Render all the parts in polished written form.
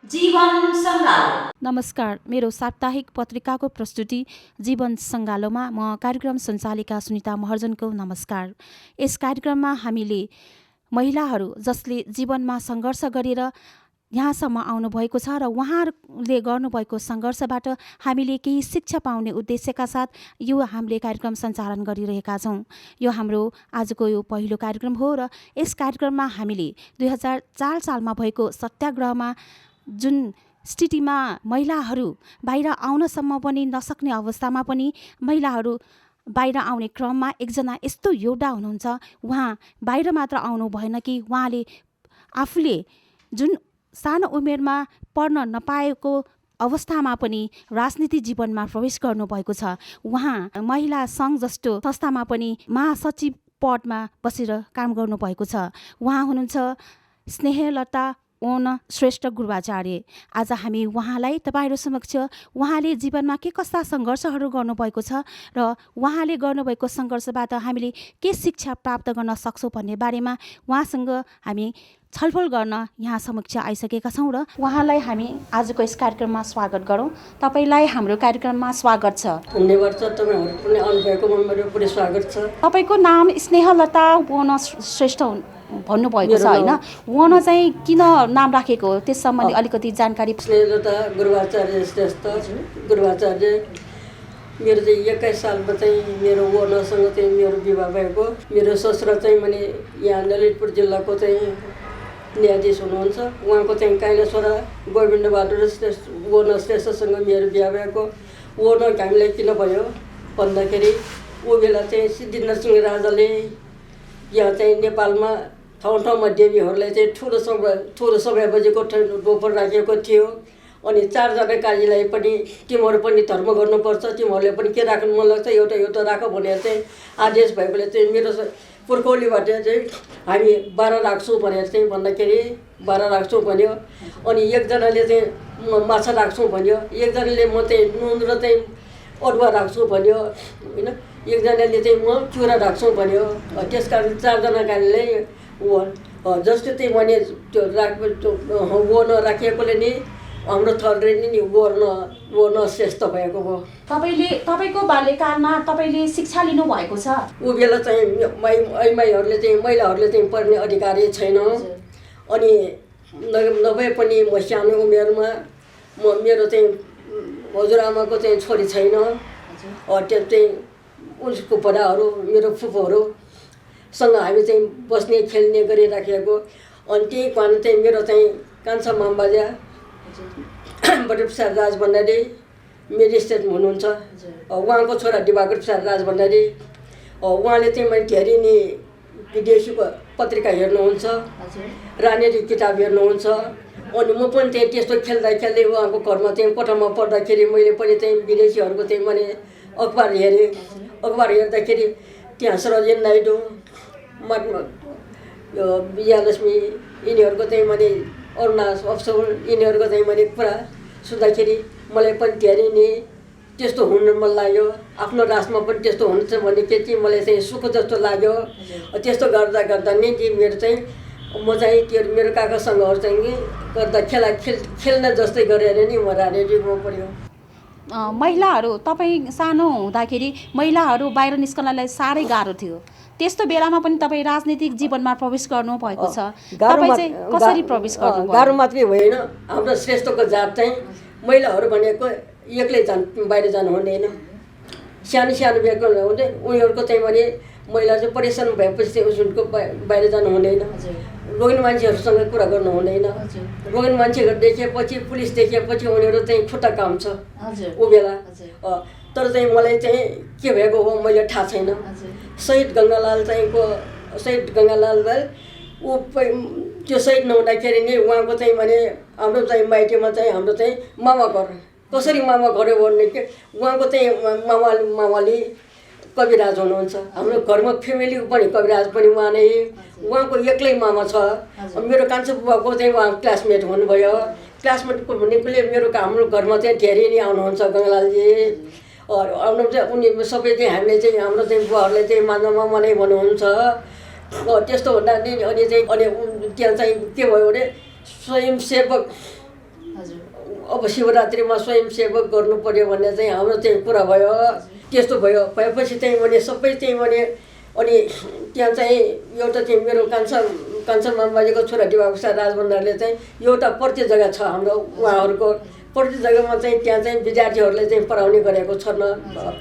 जीवन सङ्गालो। नमस्कार, मेरो साप्ताहिक पत्रिकाको प्रस्तुति जीवन सङ्गालोमा म कार्यक्रम सञ्चालिका सुनिता महर्जनको नमस्कार। यस कार्यक्रममा हामीले महिलाहरू जसले जीवनमा सङ्घर्ष गरेर यहाँसम्म आउनुभएको छ र उहाँहरूले गर्नुभएको सङ्घर्षबाट हामीले केही शिक्षा पाउने उद्देश्यका साथ यो हामीले कार्यक्रम सञ्चालन गरिरहेका छौँ। यो हाम्रो आजको यो पहिलो कार्यक्रम हो र यस कार्यक्रममा हामीले 2004 सालमा भएको सत्याग्रहमा जुन स्थितिमा महिलाहरू बाहिर आउनसम्म पनि नसक्ने अवस्थामा पनि महिलाहरू बाहिर आउने क्रममा एकजना यस्तो योद्धा हुनुहुन्छ। उहाँ बाहिर मात्र आउनु भएन कि उहाँले आफूले जुन सानो उमेरमा पढ्न नपाएको अवस्थामा पनि राजनीति जीवनमा प्रवेश गर्नुभएको छ। उहाँ महिला सङ्घ जस्तो संस्थामा पनि महासचिव पदमा बसेर काम गर्नुभएको छ। उहाँ हुनुहुन्छ स्नेहलता ओन श्रेष्ठ गुरुवाचार्य। आज हामी उहाँलाई तपाईँहरू समक्ष उहाँले जीवनमा के कस्ता सङ्घर्षहरू गर्नुभएको छ र उहाँले गर्नुभएको सङ्घर्षबाट हामीले के शिक्षा प्राप्त गर्न सक्छौँ भन्ने बारेमा उहाँसँग हामी छलफल गर्न यहाँ समक्ष आइसकेका छौँ र उहाँलाई हामी आजको यस कार्यक्रममा स्वागत गरौँ। तपाईँलाई हाम्रो कार्यक्रममा स्वागत छ। धन्यवाद छ, तपाईँहरू पनि आउनुभएकोमा मेरो पनि स्वागत छ। तपाईँको नाम स्नेहलता ओन श्रेष्ठ भन्नुभएको छ होइन? वर्ण चाहिँ किन नाम राखेको हो त्यस सम्बन्धी अलिकति जानकारी। स्नेहलता गुरुवाचार्य श्रेष्ठ गुरुवाचार्य। मेरो चाहिँ 21 सालमा चाहिँ मेरो वर्णसँग चाहिँ मेरो विवाह भएको। मेरो ससुरा चाहिँ मैले यहाँ ललितपुर जिल्लाको चाहिँ न्यायाधीश हुनुहुन्छ। उहाँको चाहिँ काइला छोरा गोविन्द बहादुर श्रेष्ठ वर्ण श्रेष्ठसँग मेरो बिहा भएको। वर्ण हामीलाई किन भयो भन्दाखेरि ऊ बेला चाहिँ सिद्धिन्द्र सिंह राजाले यहाँ चाहिँ नेपालमा ठाउँ ठाउँमा देवीहरूलाई चाहिँ ठुलो सभा बजेको डोपर राखेको थियो। अनि 4 जना काजीलाई पनि तिमीहरू पनि धर्म गर्नुपर्छ, तिमीहरूले पनि के राख्नु मन लाग्छ एउटा राख भनेर चाहिँ आदेश भएकोले चाहिँ मेरो पुर्खौलीबाट चाहिँ हामी 12 राख्छौँ भनेर चाहिँ भन्दाखेरि 12 राख्छौँ भन्यो। अनि एकजनाले चाहिँ माछा राख्छौँ भन्यो, एकजनाले म चाहिँ नुन र चाहिँ अदुवा राख्छु भन्यो होइन, एकजनाले चाहिँ म चुरा राख्छौँ भन्यो। त्यस कारण 4 जना कालीले जस्तो चाहिँ भने त्यो वर्ण राखिएकोले नि हाम्रो थरले नि वर्ण श्रेष्ठ भएको हो। तपाईँको बाल्यकालमा तपाईँले शिक्षा लिनुभएको छ? ऊ बेला चाहिँ महिलाहरूले चाहिँ पढ्ने अधिकारै छैन। अनि नभए पनि म सानो उमेरमा मेरो चाहिँ हजुरआमाको चाहिँ छोरी छैन। त्यो चाहिँ उसको बडाहरू मेरो फुपूहरूसँग हामी चाहिँ बस्ने खेल्ने गरिराखेको। अनि त्यही कारण चाहिँ मेरो चाहिँ कान्छा मामबाजा बटुप्रसाद राज भण्डारी मेजिस्ट्रेट हुनुहुन्छ। उहाँको छोरा दिवाकर प्रसाद राज भण्डारी, उहाँले चाहिँ मैले धेरै नै विदेशीको पत्रिका हेर्नुहुन्छ, राजनीतिक किताब हेर्नुहुन्छ। अनि म पनि चाहिँ त्यस्तो खेल्दै उहाँको घरमा चाहिँ कोठामा पढ्दाखेरि मैले पनि चाहिँ विदेशीहरूको चाहिँ मैले अखबार हेरेँ। अखबार हेर्दाखेरि त्यहाँ सरोजिनी नाइडू, विजयलक्ष्मी यिनीहरूको चाहिँ मैले अरुणा अफसर यिनीहरूको चाहिँ मैले कुरा सुन्दाखेरि मलाई पनि धेरै नै त्यस्तो हुनु मन लाग्यो। आफ्नो राष्ट्रमा पनि त्यस्तो हुन्छ भने के चाहिँ मलाई चाहिँ सुख जस्तो लाग्यो। त्यस्तो गर्दा नै मेरो चाहिँ म चाहिँ त्यो मेरो काकासँगहरू चाहिँ गर्दा खेल्न जस्तै गरेर नि म राजनीतिमा पऱ्यो। महिलाहरू तपाईँ सानो हुँदाखेरि महिलाहरू बाहिर निस्कनलाई साह्रै गाह्रो थियो। त्यस्तो बेलामा पनि तपाईँ राजनीतिक जीवनमा प्रवेश गर्नुभएको छ। तपाईँ चाहिँ कसरी प्रवेश गर्नुभयो? गाह्रो मात्रै होइन, हाम्रो श्रेष्ठको जात चाहिँ महिलाहरू भनेको एक्लै बाहिर जानु हुँदैन। सानो बिहेको हुँदै उनीहरूको चाहिँ भने महिला चाहिँ परेशान भएपछि चाहिँ उसको बाहिर जानु हुँदैन। रोगिन मान्छेहरूसँग कुरा गर्नु हुँदैन। रोगिन मान्छेहरू देखेपछि पुलिस देखेपछि उनीहरू चाहिँ खुट्टा काम्छ ऊ बेला। तर चाहिँ मलाई चाहिँ के भएको हो मैले थाहा छैन। शहीद गङ्गालाल ऊ त्यो शहीद नहुँदाखेरि नै उहाँको चाहिँ भने हाम्रो चाहिँ माइतीमा चाहिँ हाम्रो चाहिँ मामा घर कसरी मामा घर भन्ने के उहाँको चाहिँ मामाले कविराज हुनुहुन्छ। हाम्रो घरमा फ्यामिली पनि कविराज पनि उहाँ नै, उहाँको एक्लै मामा छ। मेरो कान्छो बुबाको चाहिँ उहाँ क्लासमेट हुनुभयो। क्लासमेटको भनेकोले हाम्रो घरमा चाहिँ धेरै नै आउनुहुन्छ गङ्गालालजी। आउनुहुन्छ उनी सबै चाहिँ हामीले चाहिँ हाम्रो चाहिँ बुवाहरूलाई चाहिँ मामा नै भन्नुहुन्छ। त्यस्तो हुँदा नि अनि त्यहाँ चाहिँ के भयो भने स्वयंसेवक अब शिवरात्रिमा स्वयंसेवक गर्नु पर्यो भन्ने चाहिँ हाम्रो चाहिँ कुरा भयो। त्यस्तो भएपछि चाहिँ भने सबै चाहिँ भने अनि त्यहाँ चाहिँ एउटा चाहिँ मेरो कान्छा मामबाजेको छोरा दिवाप्रसाद राजभण्डारले चाहिँ एउटा प्रति जग्गा छ हाम्रो उहाँहरूको प्रति जग्गामा चाहिँ त्यहाँ चाहिँ विद्यार्थीहरूलाई चाहिँ पढाउने गरेको छ न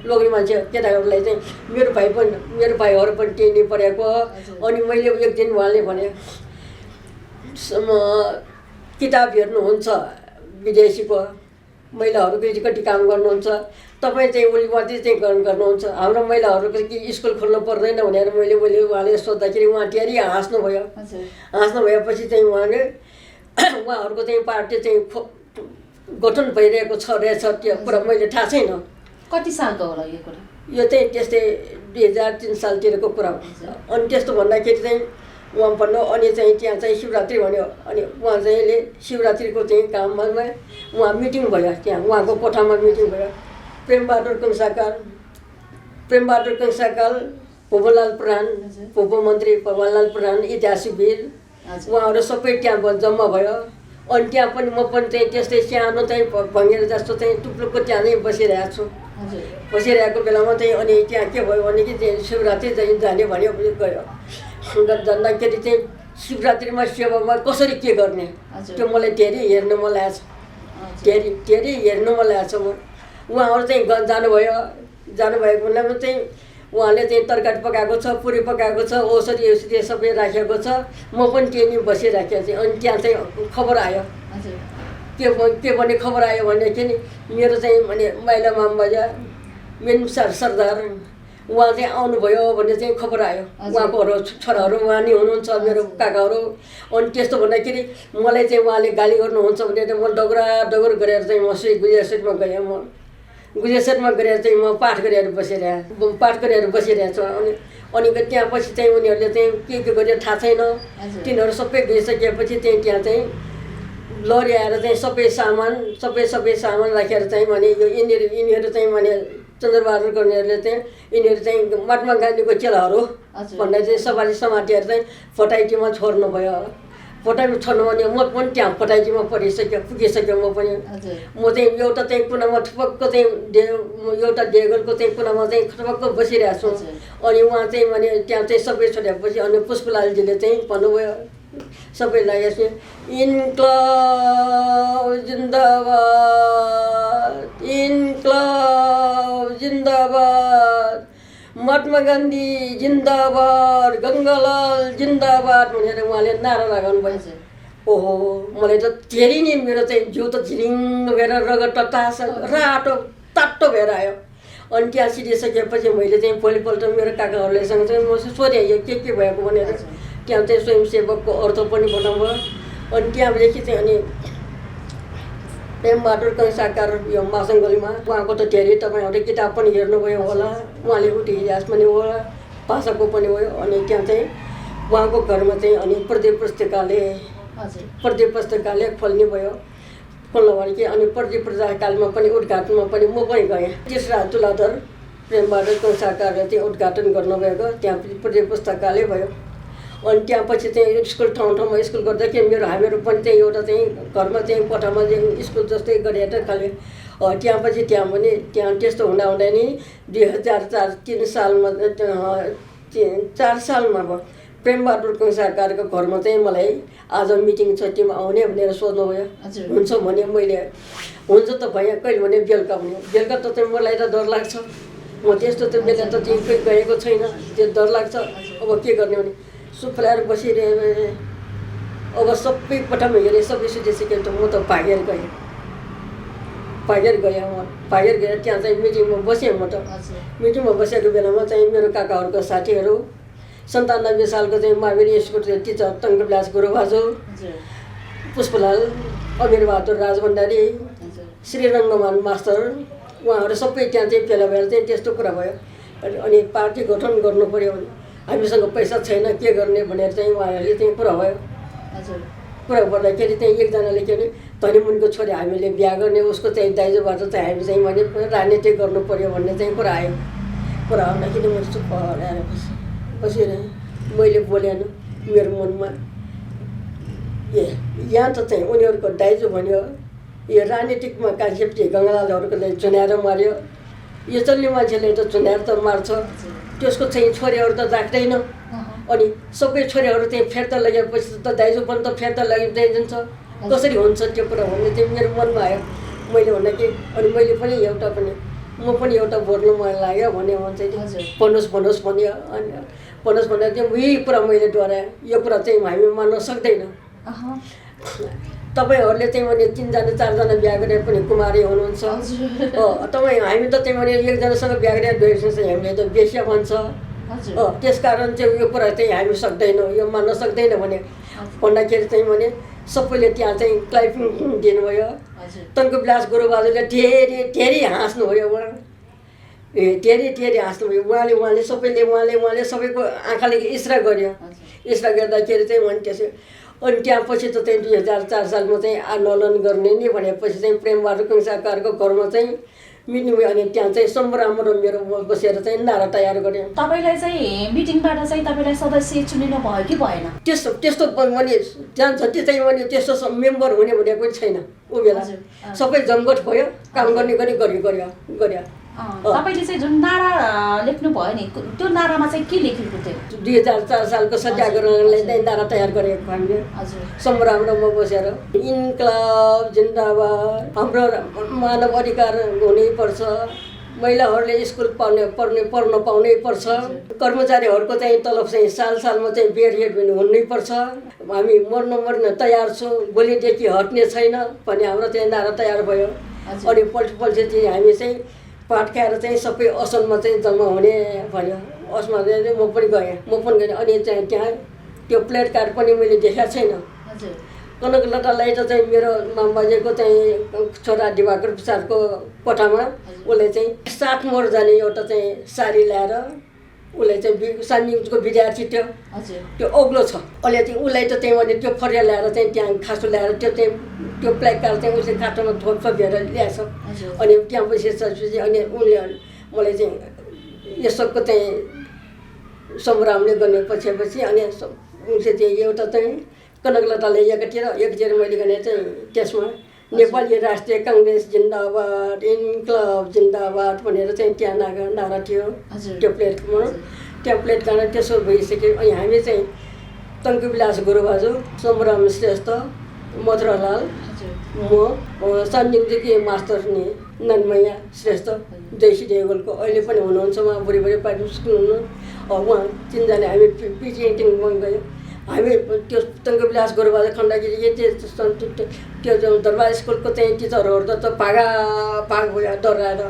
लोग्ने मान्छे केटाहरूलाई चाहिँ मेरो भाइहरू पनि त्यही नै पढेको। अनि मैले एक दिन उहाँले भने किताब हेर्नुहुन्छ विदेशीको महिलाहरूको कति काम गर्नुहुन्छ तपाईँ चाहिँ उसले मात्रै चाहिँ गर्नुहुन्छ हाम्रो महिलाहरूको कि स्कुल खोल्नु पर्दैन भनेर मैले उहाँले सोद्धाखेरि उहाँ त्यही हाँस्नु भएपछि चाहिँ उहाँहरूको चाहिँ पार्टी चाहिँ गठन भइरहेको छ रहेछ त्यो कुरा मैले थाहा छैन। कति सालको होला यो कुरा? यो चाहिँ त्यस्तै 2003 सालतिरको कुरा हो। अनि त्यस्तो भन्दाखेरि चाहिँ उहाँ भन्नु अनि चाहिँ त्यहाँ चाहिँ शिवरात्रि भन्यो अनि उहाँ चाहिँले शिवरात्रिको चाहिँ काममा उहाँ मिटिङ भयो। त्यहाँ उहाँको कोठामा मिटिङ भयो। प्रेमबहादुर कंसाकाल भुवनलाल प्रधान उपमन्त्री भुवनलाल प्रधान इतिहासविद उहाँहरू सबै त्यहाँ जम्मा भयो। अनि त्यहाँ पनि म पनि चाहिँ त्यस्तै सानो चाहिँ भङ्गेर जस्तो चाहिँ टुप्लुकको त्यहाँ चाहिँ बसिरहेको छु। बसिरहेको बेलामा चाहिँ अनि त्यहाँ के भयो भने कि चाहिँ शिवरात्रि चाहिँ जाने भन्यो गयो। जाँदाखेरि चाहिँ शिवरात्रिमा सेवामा कसरी के गर्ने त्यो मलाई धेरै हेर्नु मन लागेको छ। धेरै हेर्नु मन लागेको छ। उहाँहरू चाहिँ जानुभएको बेलामा चाहिँ उहाँले चाहिँ तरकारी पकाएको छ, पुरी पकाएको छ, औषधि सबै राखेको छ। म पनि त्यही नै बसिराखेको थिएँ। अनि त्यहाँ चाहिँ खबर आयो के भने खबर आयो भनेदेखि मेरो चाहिँ भने माइला मामबाजा मेन सरदार उहाँ चाहिँ आउनुभयो भन्ने चाहिँ खबर आयो। उहाँको छोराहरू उहाँ नै हुनुहुन्छ मेरो काकाहरू। अनि त्यस्तो भन्दाखेरि मलाई चाहिँ उहाँले गाली गर्नुहुन्छ भनेर म डगर गरेर चाहिँ म गुजरातमा गएँ। म गुजरातमा गएर चाहिँ म पाठ गरेर बसिरहेको छु। अनि त्यहाँ पछि चाहिँ उनीहरूले चाहिँ के गरेर थाहा छैन। तिनीहरू सबै गइसकेपछि चाहिँ त्यहाँ चाहिँ लरी आएर चाहिँ सबै सामान राखेर चाहिँ भने यो यिनीहरू चाहिँ भने चन्द्रबहादुर गर्नेहरूले चाहिँ यिनीहरू चाहिँ महात्मा गान्धीको चेलाहरू भन्दा चाहिँ सवारी समातेर चाहिँ फटाइटीमा छोड्नु भयो। फटाइमा छोड्नु भने म पनि त्यहाँ फटाइटीमा पुगिसक्यो। म चाहिँ एउटा चाहिँ कुनामा थपक्क चाहिँ एउटा डेगलको चाहिँ कुनामा चाहिँ थपक्क बसिरहेको छु। अनि उहाँ चाहिँ भने त्यहाँ चाहिँ सबै छोडेपछि अनि पुष्पलालजीले चाहिँ भन्नुभयो सबैलाई यसो इन्क्लाब जिन्दाबाद महात्मा गान्धी जिन्दाबाद गङ्गालाल जिन्दाबाद भनेर उहाँले नारा लगाउनु भयो। ओहो मलाई त धेरै नै मेरो चाहिँ जिउ त झिलिङ भएर रगत रातो तातो भएर आयो। अनि त्यहाँ सिधिसकेपछि मैले चाहिँ भोलिपल्ट मेरो काकाहरूले चाहिँ म सोधेँ यो के भएको भनेर। त्यहाँ चाहिँ स्वयंसेवकको अर्थ पनि बताउनु। अनि त्यहाँदेखि चाहिँ अनि प्रेमबहादुर कंसाकार यो मासङ्गलीमा उहाँको त धेरै तपाईँहरूले किताब पनि हेर्नुभयो होला। उहाँले इतिहास पनि होला भाषाको पनि भयो। अनि त्यहाँ चाहिँ उहाँको घरमा चाहिँ अनि प्रदीप पुस्तकालय खोल्ने भयो। खोल्नु भयो कि अनि प्रदीप पुस्तकालयमा पनि उद्घाटनमा पनि म पनि गएँ। तेस्रा तुलाधर प्रेमबहादुर कंसाकारले चाहिँ उद्घाटन गर्नुभएको त्यहाँ प्रदीप पुस्तकालय भयो। अनि त्यहाँ पछि चाहिँ स्कुल ठाउँमा स्कुल गर्दाखेरि हामीहरू पनि चाहिँ एउटा चाहिँ घरमा चाहिँ कोठामा चाहिँ स्कुल जस्तै गरेर खाले त्यहाँ पछि त्यहाँ पनि त्यहाँ त्यस्तो हुँदा नि 2004-03 सालमा 4 सालमा भयो प्रेमबहादुर कंसाकारको घरमा चाहिँ मलाई आज मिटिङ छ टिम आउने भनेर सोध्नुभयो। हुन्छ भने मैले हुन्छ त भएँ कहिले भने बेलुका त मलाई त डर लाग्छ। म त्यस्तो त बेला त त्यहीँ गएको छैन त्यो डर लाग्छ। अब के गर्ने भने सुफ्लाएर बसिरहे अब सबै कोठामा हेरेँ सबै सुतिसकेँ त म त भागेर गएँ। त्यहाँ चाहिँ मिटिङमा बसेँ। म त मिटिङमा बसेको बेलामा चाहिँ मेरो काकाहरूको साथीहरू 97 सालको चाहिँ महावीर स्कुलको टिचर टङ्कविलास गुरुबाजु पुष्पलाल अमीरबहादुर राजभण्डारी श्रीरङ्गमान मास्टर उहाँहरू सबै त्यहाँ चाहिँ फेला भएर चाहिँ त्यस्तो कुरा भयो। अनि पार्टी गठन गर्नु पर्यो भने हामीसँग पैसा छैन के गर्ने भनेर चाहिँ उहाँहरूले चाहिँ कुरा भयो। कुरा गर्दाखेरि चाहिँ एकजनाले के अरे धनीमुनिको छोरी हामीले बिहा गर्ने उसको चाहिँ दाइजोबाट चाहिँ हामी चाहिँ भने राजनीति गर्नु पर्यो भन्ने चाहिँ कुरा आयो। कुरा आउँदाखेरि मैले चुप्प हराएर बसिरहेँ। मैले बोलेन मेरो मनमा यहाँ त चाहिँ उनीहरूको दाइजो भन्यो यो राजनीतिकमा कान्छेप्टी गङ्गालालहरूको चुनाएर मार्यो। यो चल्ने मान्छेले त चुनाएर त मार्छ, त्यसको चाहिँ छोरीहरू त जाग्दैन। अनि सबै छोरीहरू चाहिँ फिर्ता लगेपछि त दाइजो पनि त फिर्ता लगाइदिन्छ। कसरी हुन्छ त्यो कुरा भन्ने चाहिँ मेरो मनमा आयो। मैले भने कि अनि मैले पनि म पनि एउटा बोल्नु मन लाग्यो भने चाहिँ भन्नुहोस् भन्यो। अनि भन्नुहोस् भने चाहिँ यही कुरा मैले डराएँ। यो कुरा चाहिँ हामी मान्न सक्दैन। तपाईँहरूले चाहिँ भने 3 जना 4 जना बिहा गरेर पनि कुमारी हुनुहुन्छ। हामी त चाहिँ भने एकजनासँग बिहा गरेर गएपछि हामीले त बेस्या भन्छ। त्यसकारण चाहिँ यो कुरा चाहिँ हामी सक्दैनौँ, यो मान्न सक्दैन भने भन्दाखेरि चाहिँ भने सबैले त्यहाँ चाहिँ क्लाइपिङ दिनुभयो। टङ्कविलास गुरुबाजुले धेरै हाँस्नुभयो। उहाँ धेरै हाँस्नुभयो। उहाँले सबैले सबैको आँखाले इस्रा गर्यो। इस्रा गर्दाखेरि चाहिँ भने त्यसै अनि त्यहाँ पछि त चाहिँ 2004 सालमा चाहिँ आन्दोलन गर्ने नि भनेपछि चाहिँ प्रेमबहादुर कुङ्साकारको घरमा चाहिँ मिटिङ भयो। अनि त्यहाँ चाहिँ सम्बराम र मेरो बसेर चाहिँ नारा तयार गऱ्यो। तपाईँलाई चाहिँ मिटिङबाट चाहिँ तपाईँलाई सदस्य चुनिनु भयो कि भएन? त्यस्तो भने त्यहाँ जति चाहिँ भने त्यस्तो मेम्बर हुने भनेको छैन। ऊ बेला सबै जमघट भयो, काम गर्ने गऱ्यो। तपाईँले चाहिँ जुन नारा लेख्नु भयो नि, त्यो नारामा चाहिँ के लेखेको थियो? 2004 सालको सत्याग्रहलाई चाहिँ नारा तयार गरेको हामीले। सम्बराम र म बसेर इन्कलाब जिन्दाबाद, हाम्रो मानव अधिकार हुनैपर्छ, महिलाहरूले स्कुल पढ्न पाउनै पर्छ, कर्मचारीहरूको चाहिँ तलब चाहिँ सालमा चाहिँ बेरिएट हुनैपर्छ, हामी मर्न तयार छौँ, भोलिदेखि हट्ने छैन भन्ने हाम्रो चाहिँ नारा तयार भयो। अनि पल्टी चाहिँ हामी चाहिँ पाठ खाएर चाहिँ सबै असनमा चाहिँ जम्मा हुने भन्यो। असमा चाहिँ म पनि गएँ। अनि चाहिँ त्यहाँ त्यो प्लेट कार्ड पनि मैले देखाएको छैन। कनक लतालाई त चाहिँ मेरो मामबाजेको चाहिँ छोरा दिवाकर प्रसादको कोठामा उसले चाहिँ 7 मोड जाने एउटा चाहिँ साडी ल्याएर उसले चाहिँ सान्युजको विद्यार्थी थियो, त्यो अग्लो छ। उसले चाहिँ उसलाई त त्यही भने त्यो फरिया ल्याएर चाहिँ त्यहाँ खासो ल्याएर त्यो प्लेट कार्ड चाहिँ उसले खाटोमा थोपेर ल्याएछ। अनि त्यहाँ बसेपछि अनि उसले मलाई चाहिँ यसोको चाहिँ सङ्ग्रामले गर्ने पछि अनि उसले चाहिँ एउटा चाहिँ कनकलताले एकतिर मैले गर्ने चाहिँ त्यसमा नेपाली राष्ट्रिय काङ्ग्रेस जिन्दाबाद, इन्कलाब जिन्दाबाद भनेर चाहिँ त्यहाँ नारा थियो त्यो प्लेटमा। त्यो प्लेट कारण त्यसो भइसक्यो। अनि हामी चाहिँ टङ्कविलास गुरुबाजु, सम्बराम श्रेष्ठ, मथुरालाल, म सान्जिङदेखि मास्टर नि ननमैया श्रेष्ठ, जयसी देवलको अहिले पनि हुनुहुन्छ। उहाँ बुढी प्राइभेट स्कुल हुनु। उहाँ 3 जना हामी पिटिङमा गयो। हामी त्यो टङ्कविलास गुरुबाजु खण्डगिरी त्यो दरबार स्कुलको चाहिँ टिचरहरू त भाग भयो डराएर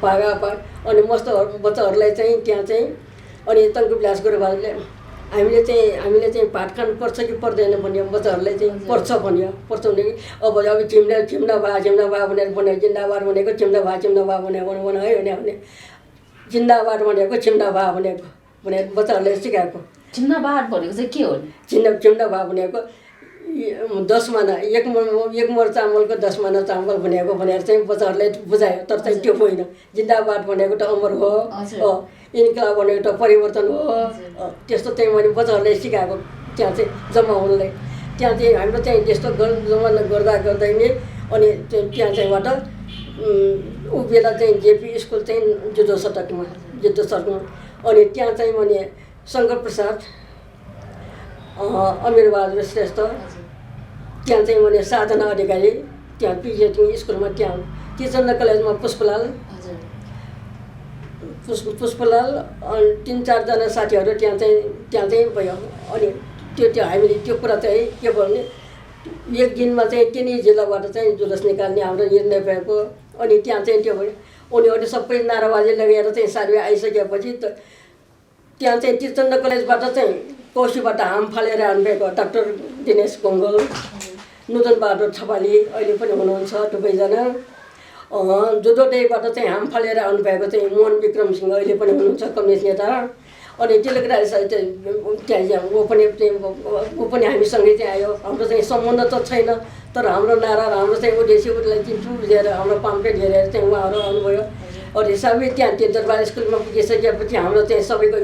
भाग। अनि मस्त बच्चाहरूलाई चाहिँ त्यहाँ चाहिँ अनि टङ्कविलास गुरुबाजुले हामीले चाहिँ भात खानुपर्छ कि पर्दैन भन्यो। बच्चाहरूलाई चाहिँ पर्छ भन्यो। पर्छ भने अब चिम्डा भा भनेर भन्यो। जिन्दाबाद भनेको चिम्डा भा भन्यो है भने जिन्दाबाद भनेको चिम्डा भा भनेर बच्चाहरूलाई सिकाएको। चिम्डाबाद भनेको चाहिँ के हो? चिम्डा भा भनेको 10 माना एक मोर चामलको 10 माना चामल भनेर चाहिँ बच्चाहरूलाई बुझायो। तर चाहिँ त्यो होइन। जिन्दाबाद भनेको त अमर हो, इन्कलाब भनेको त परिवर्तन हो। त्यस्तो चाहिँ मैले बच्चाहरूलाई सिकाएको त्यहाँ चाहिँ जम्मा हुनुलाई। त्यहाँ चाहिँ हाम्रो चाहिँ त्यस्तो जम्मा गर्दै नै अनि त्यहाँ चाहिँबाट ऊ बेला चाहिँ जेपी स्कुल चाहिँ जुद्धो सडकमा अनि त्यहाँ चाहिँ मैले शङ्कर प्रसाद, अमिरबहादुर श्रेष्ठ, त्यहाँ चाहिँ मैले साधना अधिकारी, त्यहाँ पिजिटी स्कुलमा त्यहाँ किचन्द कलेजमा पुष्पलाल अनि 3-4 जना साथीहरू त्यहाँ चाहिँ भयो। अनि त्यो हामीले त्यो कुरा चाहिँ के भन्ने एक दिनमा चाहिँ 3 जिल्लाबाट चाहिँ जुलुस निकाल्ने हाम्रो निर्णय भएको। अनि त्यहाँ चाहिँ त्यो भयो। उनीहरूले सबै नाराबाजी लगेर चाहिँ सार्वे आइसकेपछि त त्यहाँ चाहिँ किचन्द कलेजबाट चाहिँ कोसीबाट हाम फालेर आउनुभएको डाक्टर दिनेश गङ्गल, नुतन बहादुर छपाली अहिले पनि हुनुहुन्छ दुवैजना। जुद्धोडेबाट चाहिँ हाम फालेर आउनुभएको चाहिँ मोहन विक्रम सिंह अहिले पनि हुनुहुन्छ कम्युनिस्ट नेता। अनि तिलक राज त्यहाँ ऊ पनि हामीसँगै चाहिँ आयो। हाम्रो चाहिँ सम्बन्ध त छैन, तर हाम्रो नारा र हाम्रो चाहिँ उद्देश्य उसलाई चिन्छु लिएर हाम्रो पाम्पलेट हेरेर चाहिँ उहाँहरू आउनुभयो। अनि सबै त्यहाँ त्यो दरबार स्कुलमा पुगिसकेपछि हाम्रो चाहिँ सबैको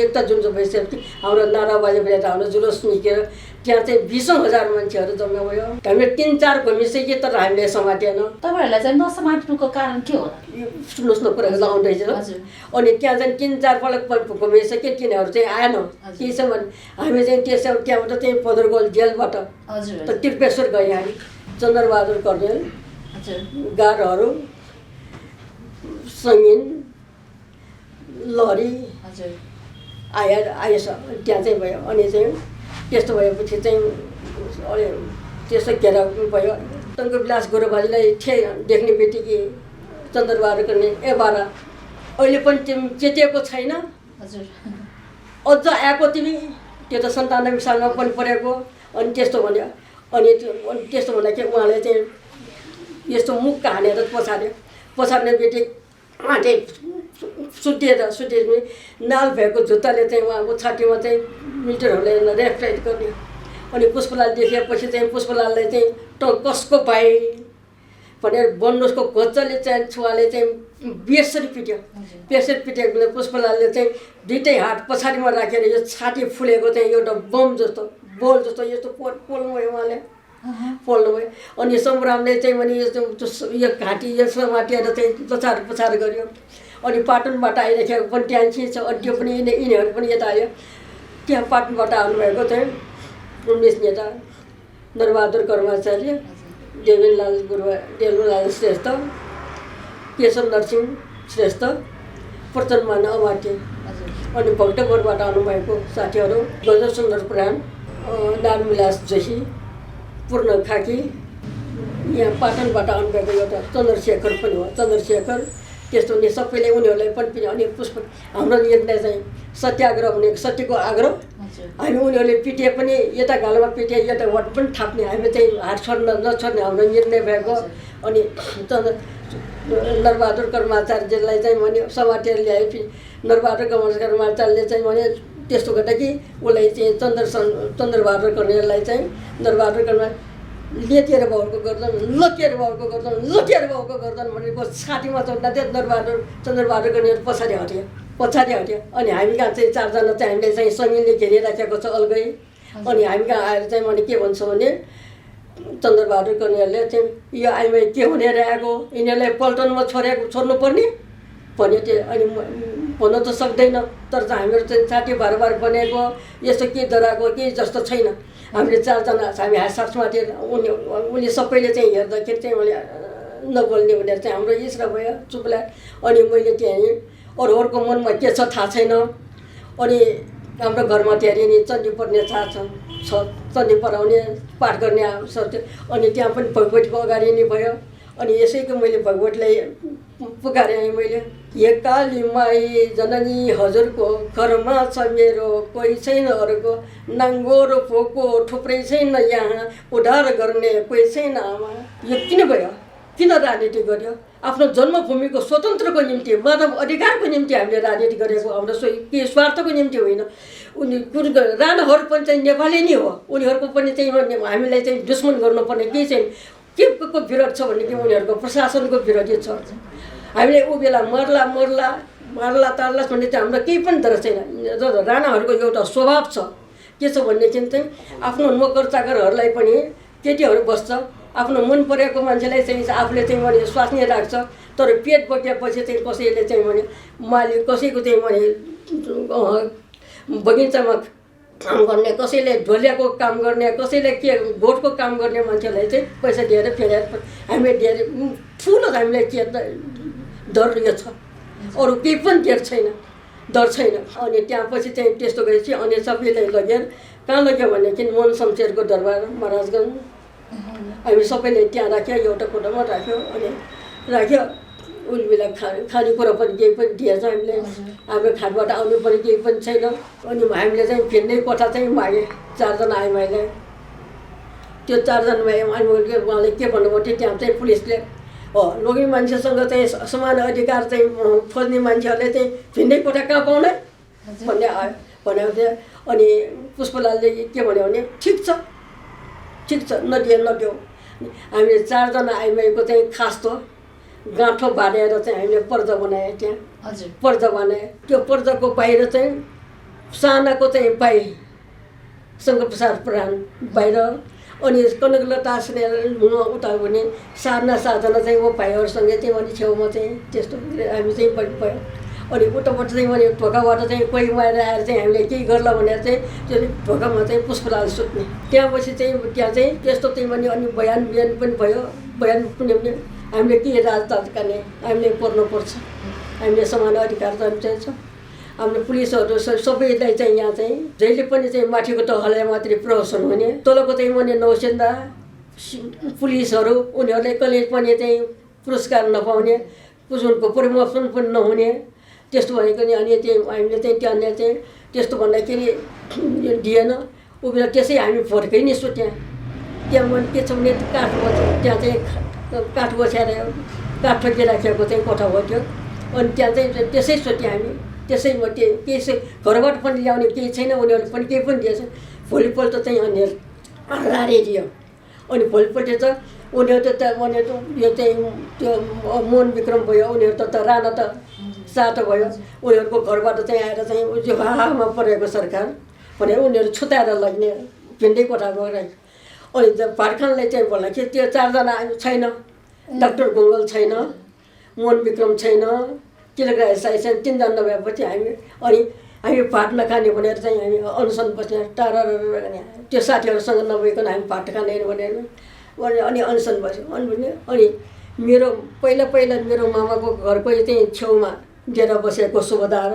एकता जुन चाहिँ भइसकेपछि हाम्रो नाराबाजी भएर हाम्रो जुलुस निस्केर त्यहाँ चाहिँ 20,000 मान्छेहरू जम्मा भयो। हामीले 3-4 घुमिसके तर हामीले समातेन। तपाईहरुलाई चाहिँ नसमाट्नुको कारण के होला? सुन्नुहोस् न कुरा लाउँदैछ। अनि त्यहाँ चाहिँ 3-4 पल्ट घुमिसके तिनीहरू चाहिँ आएन। के छ भने हामी चाहिँ त्यहाँबाट चाहिँ पदरगोल जेलबाट त त्रिपेश्वर गए हामी। चन्द्रबहादुर कर्णेल, गार्डहरू, सङ्गिन, लहरी आएछ त्यहाँ चाहिँ भयो। अनि चाहिँ त्यस्तो भएपछि चाहिँ त्यस्तो घेराउ भयो। टङ्कविलास गुरुबाजीलाई देख्ने बित्तिकै चन्द्रबहादुर कर्णेल बारा अहिले पनि तिमी चेतिएको छैन? अझ आएको तिमी? त्यो त 97 सालमा पनि परेको। अनि त्यस्तो भन्यो। अनि त्यस्तो भन्दाखेरि उहाँले चाहिँ यस्तो मुख हानेर पछार्ने बित्तिकै उहाँ चाहिँ सुतेपछि नाल भएको जुत्ताले चाहिँ उहाँको छातीमा चाहिँ मिलिटरहरूले रेफ्राइट गर्ने। अनि पुष्पलाल देखेपछि चाहिँ पुष्पलाललाई चाहिँ कसको पाए भनेर बनोसको घोच्चाले चाहिँ छुवाले चाहिँ बेसरी पिट्यो। बेसरी पिटेको पुष्पलालले चाहिँ दुईटै हात पछाडिमा राखेर यो छाती फुलेको चाहिँ एउटा बम जस्तो बोल जस्तो यस्तो पोल्नुभयो उहाँले। पोल्नुभयो। अनि सङ्ग्रामले चाहिँ भने यो घाँटी यो समातेर चाहिँ पछार गर्यो। अनि पाटनबाट आइरहेको पनि ट्यान्सी छ। अनि त्यो पनि यिनीहरू पनि यता आयो। त्यहाँ पाटनबाट आउनुभएको चाहिँ उमेश नेता, नरबहादुर कर्माचार्य, देवेन्द्रलाल श्रेष्ठ, केशव नरसिंह श्रेष्ठ, प्रचण्डमान अमात्य, अनि भक्तपुरबाट आउनुभएको साथीहरू गजसुन्दर पुराण, नारायणविलास जोशी, पूर्ण खाकी, यहाँ पाटनबाट आउनुभएको एउटा चन्द्रशेखर पनि हो। चन्द्रशेखर त्यस्तो नि सबैले उनीहरूलाई पनि। अनि पुष्प हाम्रो निर्णय चाहिँ सत्याग्रह हुने, सत्यको आग्रह। हामी उनीहरूले पिटे पनि यता गालामा पिटे यता वाट पनि थाप्ने, हामी चाहिँ हात नछोड्ने हाम्रो निर्णय भएको। अनि नरबहादुर कर्माचार्यलाई चाहिँ भने समातेर ल्याएपछि नरबहादुर कर्माचार्यले चाहिँ भने त्यस्तो गर्दा कि उसलाई चाहिँ चन्द्रबहादुर कर्णेललाई चाहिँ नरबहादुर कर्मा लेतेर भाउको गर्दन, लतेर भाउको गर्दन, लतेर भाउको गर्दन भनेको छातीमा चढ्दा चाहिँ चन्द्रबहादुर कर्णेल पछाडि हट्यो। अनि हामी कहाँ चाहिँ 4 जना चाहिँ हामीले चाहिँ सङ्गिनले घेरिराखेको छ अलगै। अनि हामी कहाँ आएर चाहिँ मैले के भन्छ भने चन्द्रबहादुर कर्णेलले चाहिँ यो आइमाई के हुनेर आएको, यिनीहरूलाई पल्टनमा छोड्नु पर्ने भन्यो। त्यो अनि भन्न त सक्दैन, तर चाहिँ हामीहरू चाहिँ छाती बार बनेको यस्तो के डराएको के जस्तो छैन। हामीले 4 जना हामी साथमा थिएँ। उनी सबैले चाहिँ हेर्दाखेरि चाहिँ मैले नबोल्ने भनेर चाहिँ हाम्रो इस्रा भयो चुपला। अनि मैले त्यहाँ अरूहरूको मनमा के छ थाहा छैन। अनि हाम्रो घरमा त्यहाँ नि चण्डी पढ्ने थाहा छ, चण्डी पढाउने पाठ गर्ने सक्थ्यो। अनि त्यहाँ पनि भगवतीको अगाडि नै भयो। अनि यसैको मैले भगवतीलाई पुकारेँ मैले, हे काली माई जननी हजुरको घरमा छ मेरो कोही छैन अरूको, नाङ्गो र फोको थुप्रै छैन यहाँ, उद्धार गर्ने कोही छैन आमा। यो किन भयो? किन राजनीति गर्यो? आफ्नो जन्मभूमिको स्वतन्त्रको निम्ति, मानव अधिकारको निम्ति हामीले राजनीति गरेको, हाम्रो के स्वार्थको निम्ति होइन। उनी राणाहरू पनि चाहिँ नेपाली नै हो। उनीहरूको पनि चाहिँ हामीलाई चाहिँ दुश्मन गर्नुपर्ने केही छैन। के को विरोध छ भनेदेखि उनीहरूको प्रशासनको विरोधी छ। हामीले ऊ बेला मर्ला तार्ला भन्ने चाहिँ हाम्रो केही पनि डर छैन। राणाहरूको एउटा स्वभाव छ, के छ भनेदेखि चाहिँ आफ्नो नोकर चाकरहरूलाई पनि केटीहरू बस्छ, आफ्नो मन परेको मान्छेलाई चाहिँ आफूले चाहिँ भने स्वास्नी राख्छ। तर पेट बोकेपछि चाहिँ कसैले चाहिँ भने मालिक कसैको चाहिँ भने बगैँचामा काम गर्ने, कसैले ढोलियाको काम गर्ने, कसैले के भोटको काम गर्ने मान्छेलाई चाहिँ पैसा दिएर फेरेर हामीले दिएर ठुलो हामीलाई के डर यो छ। अरू केही पनि डर छैन। अनि त्यहाँ पछि चाहिँ त्यस्तो गरेपछि अनि सबैलाई लगेर कहाँ लग्यो भनेदेखि मन शमशेरको दरबार महाराजगञ्ज हामी सबैले त्यहाँ राख्यो, एउटा कोठामा राख्यो। अनि राख्यो उनी बेला खानेकुरा पनि केही पनि दिएछ हामीले। हाम्रो खाटबाट आउनु पनि केही पनि छैन। अनि हामीले चाहिँ भिन्नै कोठा चाहिँ मागेँ 4 जना आइमाईलाई। त्यो 4 जना आइमाईले उहाँले के भन्नुभयो थियो, त्यहाँ चाहिँ पुलिसले लोग्ने मान्छेसँग चाहिँ समान अधिकार चाहिँ खोज्ने मान्छेहरूले चाहिँ भिन्नै कोठा कहाँ पाउने भन्ने भनेको थियो। अनि पुष्पलालले के भन्यो भने ठिक छ नदियो। हामीले 4 जना आइमाईको चाहिँ खास त गाँठो बाँधेर चाहिँ हामीले पर्दा बनायो। त्यहाँ पर्दा बनायो। त्यो पर्दाको बाहिर चाहिँ सानाको चाहिँ शङ्करप्रसाद प्रधान बाहिर, अनि कनकलता उता भने 7 चाहिँ म भाइहरूसँगै चाहिँ अनि छेउमा चाहिँ त्यस्तो हामी चाहिँ भयो। अनि उताबाट चाहिँ मैले ढोकाबाट चाहिँ कोही माएर आएर चाहिँ हामीले केही गर्ला भनेर चाहिँ त्यो ढोकामा चाहिँ पुष्पलाल सुत्ने। त्यहाँपछि चाहिँ त्यहाँ चाहिँ त्यस्तो चाहिँ भने अनि बयान पनि भयो। बयान पनि हामीले के राजनीति गर्ने, हामीले पर्नुपर्छ, हामीले समान अधिकार चाहिन्छ। हाम्रो पुलिसहरू सबैलाई चाहिँ यहाँ चाहिँ जहिले पनि चाहिँ माथिको तहलाई मात्रै प्रहसन हुने, तलको चाहिँ भने नौसेना पुलिसहरू उनीहरूले कहिले पनि चाहिँ पुरस्कार नपाउने, उनको प्रमोसन पनि नहुने, त्यस्तो भनेको नि। अनि चाहिँ हामीले चाहिँ त्यहाँनिर चाहिँ त्यस्तो भन्दाखेरि दिएन। ऊ बेला त्यसै हामी फर्कै नि सुत्यौँ। त्यहाँ मैले के छ भने त्यहाँ चाहिँ काठ बस्याएर काठ ठोकिराखेको चाहिँ कोठा हो त्यो। अनि त्यहाँ चाहिँ त्यसै सुत्यौँ हामी। त्यसैमा त्यो केही घरबाट पनि ल्याउने केही छैन, उनीहरूले पनि केही पनि दिएछ। भोलिपल्ट चाहिँ उनीहरू रारिदियो। अनि भोलिपल्ट त उनीहरू त यो चाहिँ त्यो मोहन विक्रम भयो, उनीहरू त राणा त सातो भयो। उनीहरूको घरबाट चाहिँ आएर चाहिँ जो हाहामा परेको सरकार भनेर उनीहरू छुताएर लग्ने भिन्दै कोठामा राख्यो। अनि भाटखानलाई चाहिँ भन्दाखेरि त्यो 4 जना छैन, डाक्टर गङ्गल छैन, मोहन विक्रम छैन, किलग्राही साई छैन, 3 जना नभएपछि हामी भात नखाने भनेर चाहिँ हामी अनसन बस्ने टाढा त्यो साथीहरूसँग नभइकन हामी भात खाने भनेर अनि अनसन बस्यो। अनि मेरो पहिला मेरो मामाको घरको चाहिँ छेउमा डेरा बसेको सुबेदार,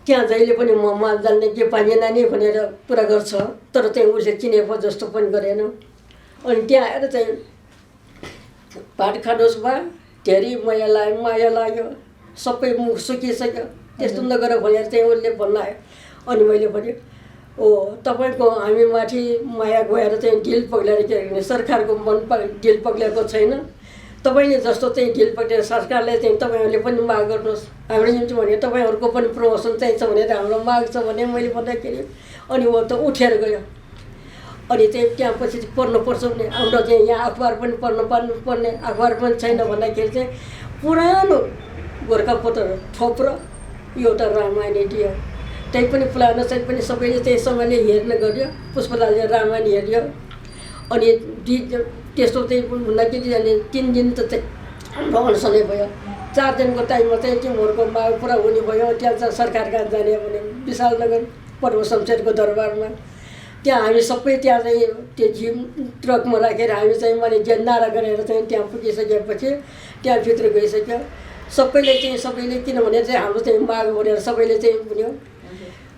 त्यहाँ जहिले पनि म माल जान्ने के पानी नानी भनेर पुरा गर्छ, तर चाहिँ उसले चिनेको जस्तो पनि गरेन। अनि त्यहाँ आएर चाहिँ भात खानुहोस् बा, धेरै माया लाग्यो, सबै मुख सुकिसक्यो, त्यस्तो नगर भनेर चाहिँ उसले भन्न आयो। अनि मैले भने ओ तपाईँको हामी माथि माया गएर चाहिँ ढिल पग्लाएर के भने सरकारको ढिल पग्लिएको छैन। तपाईँले जस्तो चाहिँ ढिल पग्लिएर सरकारले चाहिँ तपाईँहरूले पनि माग गर्नुहोस्, हाम्रो निम्ति भने तपाईँहरूको पनि प्रमोसन चाहिन्छ भनेर हाम्रो माग छ भने मैले भन्दाखेरि अनि ऊ त उठेर गयो। अनि चाहिँ त्यहाँ पछि पढ्नुपर्छ भने हाम्रो चाहिँ यहाँ अखबार पनि पर्ने अखबार पनि छैन भन्दाखेरि चाहिँ पुरानो गोर्खापत्र थोप्रो एउटा रामायण दियो। त्यही पनि पुरानो चाहिँ पनि सबैले त्यहीसँगले हेर्न गऱ्यो। पुष्पलालले रामायण हेऱ्यो। अनि त्यस्तो चाहिँ भन्दाखेरि अनि 3 दिन त चाहिँ हाम्रो अनसनै भयो। 4 दिनको टाइममा चाहिँ तिमीहरूको माग पुरा हुने भयो। त्यहाँ चाहिँ सरकार कहाँ जाने भने विशालनगर पद्म शमशेरको दरबारमा, त्यहाँ हामी सबै त्यहाँ चाहिँ त्यो जिम ट्रकमा राखेर हामी चाहिँ मैले नारा गरेर चाहिँ त्यहाँ पुगिसकेपछि त्यहाँ भित्र गइसक्यो। सबैले किनभने चाहिँ हाम्रो चाहिँ माग भनेर सबैले चाहिँ भन्यो,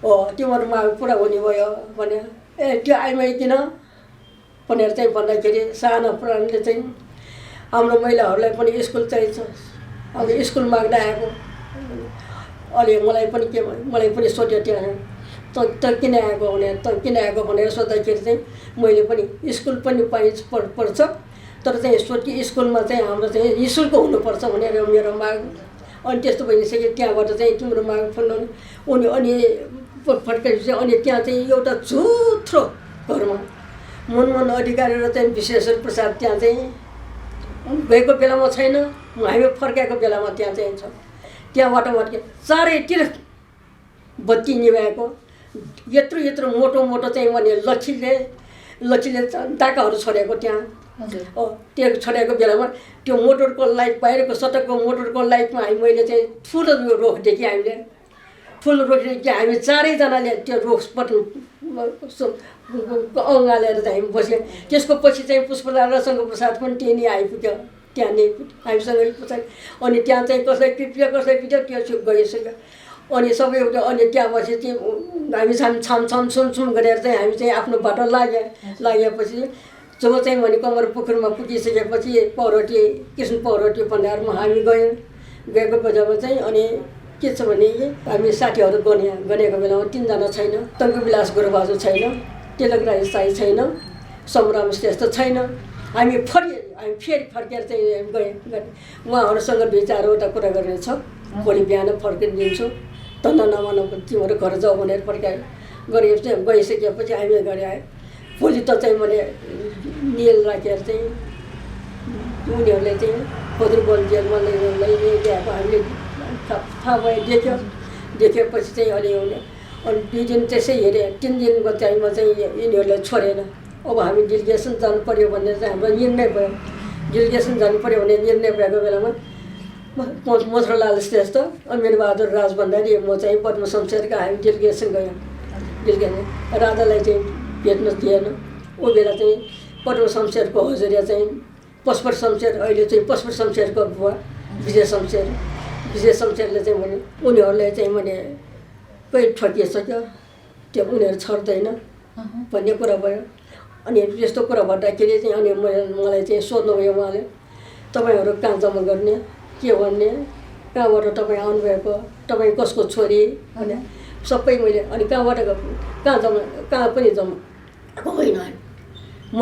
हो तिमीहरू माग पुरा हुने भयो भने त्यो आइमाइकिन भनेर चाहिँ भन्दाखेरि सानो प्राणले चाहिँ हाम्रो महिलाहरूलाई पनि स्कुल चाहिन्छ, अब स्कुल माग्न आएको। अनि मलाई पनि सोध्यो त्यहाँ त किन आएको भनेर सोद्धाखेरि चाहिँ मैले पनि स्कुल पनि पर्छ, तर चाहिँ स्कुलमा चाहिँ हाम्रो चाहिँ निःशुल्क हुनुपर्छ भनेर मेरो माग। अनि त्यस्तो भइसक्यो। त्यहाँबाट चाहिँ तिम्रो माग फुल्नु अनि फर्काएपछि अनि त्यहाँ चाहिँ एउटा झुत्रो घरमा मनमोहन अधिकारी र चाहिँ विश्वेश्वर प्रसाद त्यहाँ चाहिँ गएको बेलामा छैन, हामी फर्काएको बेलामा त्यहाँ चाहिँ छ। त्यहाँबाट चारैतिर बत्ती निभाएको, यत्रो मोटो चाहिँ भने लच्छीले टाकाहरू छोडेको त्यहाँ। त्यो छोडेको बेलामा त्यो मोटरको लाइट बाहिरको सडकको मोटरको लाइटमा मैले चाहिँ ठुलो रोख देखेँ। हामीले ठुलो रोख देखेँ। हामी 4जनाले त्यो रोखपट अँगालेर चाहिँ हामी बस्यौँ। त्यसको पछि चाहिँ पुष्पलाल र शङ्करप्रसाद पनि त्यही आइपुग्यो। त्यहाँ नै हामीसँग पुछ्यो। अनि त्यहाँ चाहिँ कसलाई पिट्यो त्यो गइसक्यो। अनि सबै अनि त्यहाँ बसी चाहिँ हामी छाम गरेर चाहिँ हामी चाहिँ आफ्नो बाटो लागेपछि जब चाहिँ भने कमर पोखरीमा पुगिसकेपछि कृष्ण पौरोटी भन्डारमा हामी गएको बेलामा चाहिँ अनि के छ भने हामी साथीहरू गनेको बेलामा 3 जना छैन। टङ्कविलास गुरुबाजु छैन, तिलकराज साई छैन, समराम श्रेष्ठ छैन। हामी फेरि फर्केर चाहिँ गएँ। उहाँहरूसँग 2-4वटा कुरा गर्ने छ, भोलि बिहान फर्किदिन्छु, धन्दा नमानौ तिमीहरू घर जाऊ भनेर गएपछि गइसकेपछि हामी घर आयो। भोलि त चाहिँ मैले निल राखेर चाहिँ उनीहरूले चाहिँ पदुरबल जेलमा लैजाएको हामीले थाहा भयो। देखेपछि चाहिँ अनि 2 दिन त्यसै हेरेँ 3 दिनको टाइममा चाहिँ यिनीहरूलाई छोडेन। अब हामी डेलिगेसन जानु पर्यो भन्ने चाहिँ हाम्रो निर्णय भयो। डेलिगेसन जानु पर्यो भन्ने निर्णय भएको बेलामा मथुरालाल श्रेष्ठ अमीर बहादुर राज भण्डारी म चाहिँ पद्म शमशेरका हामी डेलिगेसन गयौँ। डेलिगेसन राजालाई चाहिँ भेट्न दिएन। ऊ बेला चाहिँ पद्म शमशेरको हजुरिया चाहिँ पशुपत शमशेर, अहिले चाहिँ पशुपत शमशेरको बुवा विजय शमशेर। विजय शमशेरले चाहिँ भने उनीहरूलाई चाहिँ भने कोही ठकिसक्यो, त्यो उनीहरू छोड्दैन भन्ने कुरा भयो। अनि यस्तो कुरा भन्दाखेरि चाहिँ अनि मलाई चाहिँ सोध्नुभयो उहाँले, तपाईँहरू कहाँ जम्मा गर्ने, के भन्ने, कहाँबाट तपाईँ आउनुभएको, तपाईँ कसको छोरी भने सबै मैले अनि कहाँबाट कहाँ पनि जम्मा होइन। म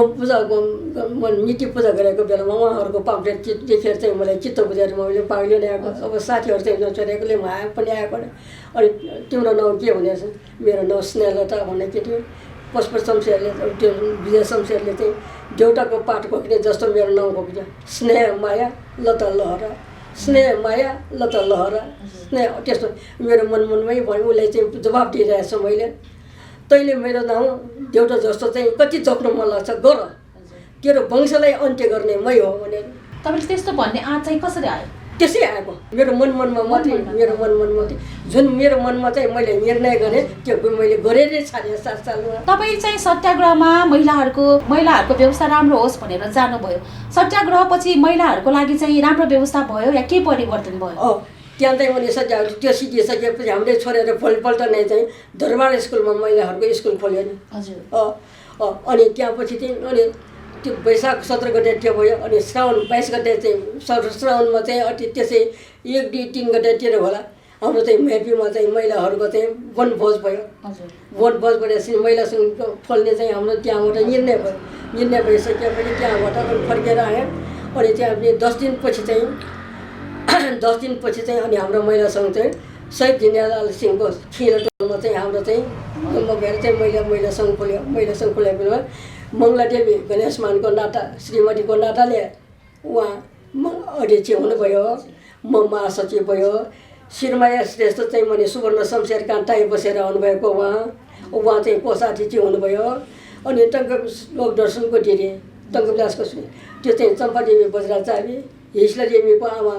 नीति पूजा गरेको बेलामा उहाँहरूको पाम्पलेट देखेर चाहिँ मलाई चित्त बुझेर मैले पाउले ल्याएको। अब साथीहरू चाहिँ नछोडेकोले म पनि आएको। अनि तिम्रो नाउँ के भनेछ? मेरो नाउँ स्नेहलता भन्ने केटी हो। पशुपत शमशेरले त्यो विजय शमशेरले चाहिँ देउटाको पाठ घोक्ने जस्तो मेरो नाउँ घोक्छ। स्नेह माया लता लहरा, स्नेह माया लता लहरा, स्नेह त्यस्तो मेरो मनमनमै भयो। उसले चाहिँ जवाब दिइरहेछ मैले, तैँले मेरो नाउँ देउटा जस्तो चाहिँ कति जप्नु मन लाग्छ, गर, तेरो वंशलाई अन्त्य गर्ने मै हो भनेर। तपाईँले त्यस्तो भन्ने आँट चाहिँ कसरी आयो? त्यसै आएको मेरो मनमनमा मात्रै, मेरो मनमनमा जुन मेरो मनमा चाहिँ मैले निर्णय गरेँ त्यो मैले गरेरै छाडेँ 7 सालमा। तपाईँ चाहिँ सत्याग्रहमा महिलाहरूको व्यवस्था राम्रो होस् भनेर जानुभयो। सत्याग्रहपछि महिलाहरूको लागि चाहिँ राम्रो व्यवस्था भयो या के परिवर्तन भयो? त्यहाँ चाहिँ मैले सत्याग्रह त्यो सिकिसकेपछि हामीले छोडेर भोलिपल्ट नै चाहिँ दरबार स्कुलमा महिलाहरूको स्कुल खोल्यो नि। हजुर। अनि त्यहाँपछि चाहिँ अनि त्यो वैशाख 17 गते त्यो भयो। अनि श्रावण 22 गते चाहिँ श्रावणमा चाहिँ अति त्यसै 1, 2, 3 गतेतिर होला हाम्रो चाहिँ मेपीमा चाहिँ महिलाहरूको चाहिँ वनभोज भयो। वनभोज भएपछि महिला सङ्घ खोल्ने चाहिँ हाम्रो त्यहाँबाट निर्णय भयो। निर्णय भइसकेपछि त्यहाँबाट अनि फर्केर आयो। अनि त्यहाँ 10 दिनपछि चाहिँ अनि हाम्रो महिला सङ्घ चाहिँ शहीद जिनेलाल सिंहको खिरटोलमा चाहिँ हाम्रो चाहिँ गएर चाहिँ महिला सङ्घ खोल्यो। महिला सङ्घ खोलेको बेलामा मङ्गलादेवी गणेशमानको नाता श्रीमतीको नाताले उहाँ अध्यक्ष हुनुभयो, म महासचिव भयो। शिरमाया श्रेष्ठ चाहिँ मैले सुवर्ण शमशेर कान्ताई बसेर आउनुभएको उहाँ चाहिँ कोषाध्यक्ष हुनुभयो। अनि टङ्क लोकदर्शनको दिदी टङ्कविलासको त्यो चाहिँ चम्पादेवी बज्राचार्य, हिस्लादेवीको आमा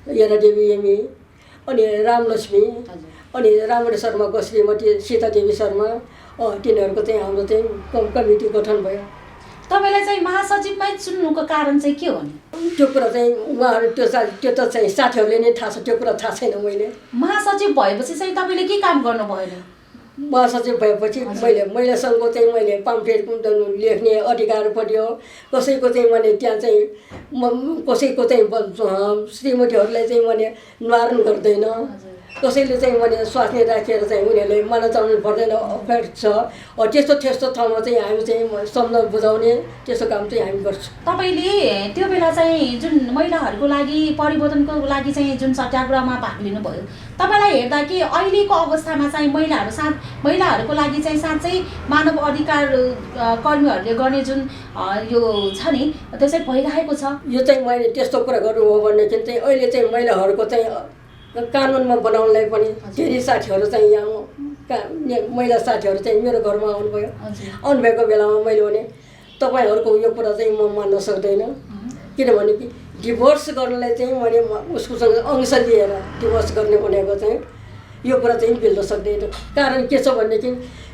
यरादेवी एमी, अनि रामलक्ष्मी, अनि रामण शर्माको श्रीमती सीतादेवी शर्मा, तिनीहरूको चाहिँ हाम्रो चाहिँ कमिटी गठन भयो। तपाईँलाई चाहिँ महासचिवमै चुन्नुको कारण चाहिँ के हो नि? त्यो कुरा चाहिँ उहाँहरू त्यो त चाहिँ साथीहरूले नै थाहा छ, त्यो कुरा थाहा छैन। मैले महासचिव भएपछि चाहिँ तपाईँले के काम गर्नु भएन? महासचिव भएपछि मैले महिला सङ्घको चाहिँ मैले पाम्फलेट लेख्ने अधिकार पर्यो। कसैको चाहिँ मैले त्यहाँ चाहिँ कसैको चाहिँ श्रीमतीहरूलाई चाहिँ मैले निवारण गर्दैन। कसैले चाहिँ मैले स्वास्नी राखेर चाहिँ उनीहरूले माना चाउनु पर्दैन, अफेयर छ। त्यस्तो ठाउँमा चाहिँ हामी चाहिँ सम्झाउन बुझाउने त्यस्तो काम चाहिँ हामी गर्छौँ। तपाईँले त्यो बेला चाहिँ जुन महिलाहरूको लागि परिवर्तनको लागि चाहिँ जुन सत्याग्रहमा भाग लिनुभयो, तपाईँलाई हेर्दा कि अहिलेको अवस्थामा चाहिँ महिलाहरूको लागि चाहिँ साँच्चै मानव अधिकार कर्मीहरूले गर्ने जुन यो छ नि त्यो चाहिँ भइरहेको छ? यो चाहिँ मैले त्यस्तो कुरा गर्नु हो भनेदेखि चाहिँ अहिले चाहिँ महिलाहरूको चाहिँ कानुनमा बनाउनलाई पनि धेरै साथीहरू चाहिँ यहाँ महिला साथीहरू चाहिँ मेरो घरमा आउनुभएको बेलामा मैले भने तपाईँहरूको यो कुरा चाहिँ म मान्न सक्दैन। किनभने कि डिभोर्स गर्नलाई चाहिँ मैले उसकोसँग अंश लिएर डिभोर्स गर्ने भनेको चाहिँ यो कुरा चाहिँ मिल्न सक्दैन। कारण के छ भनेदेखि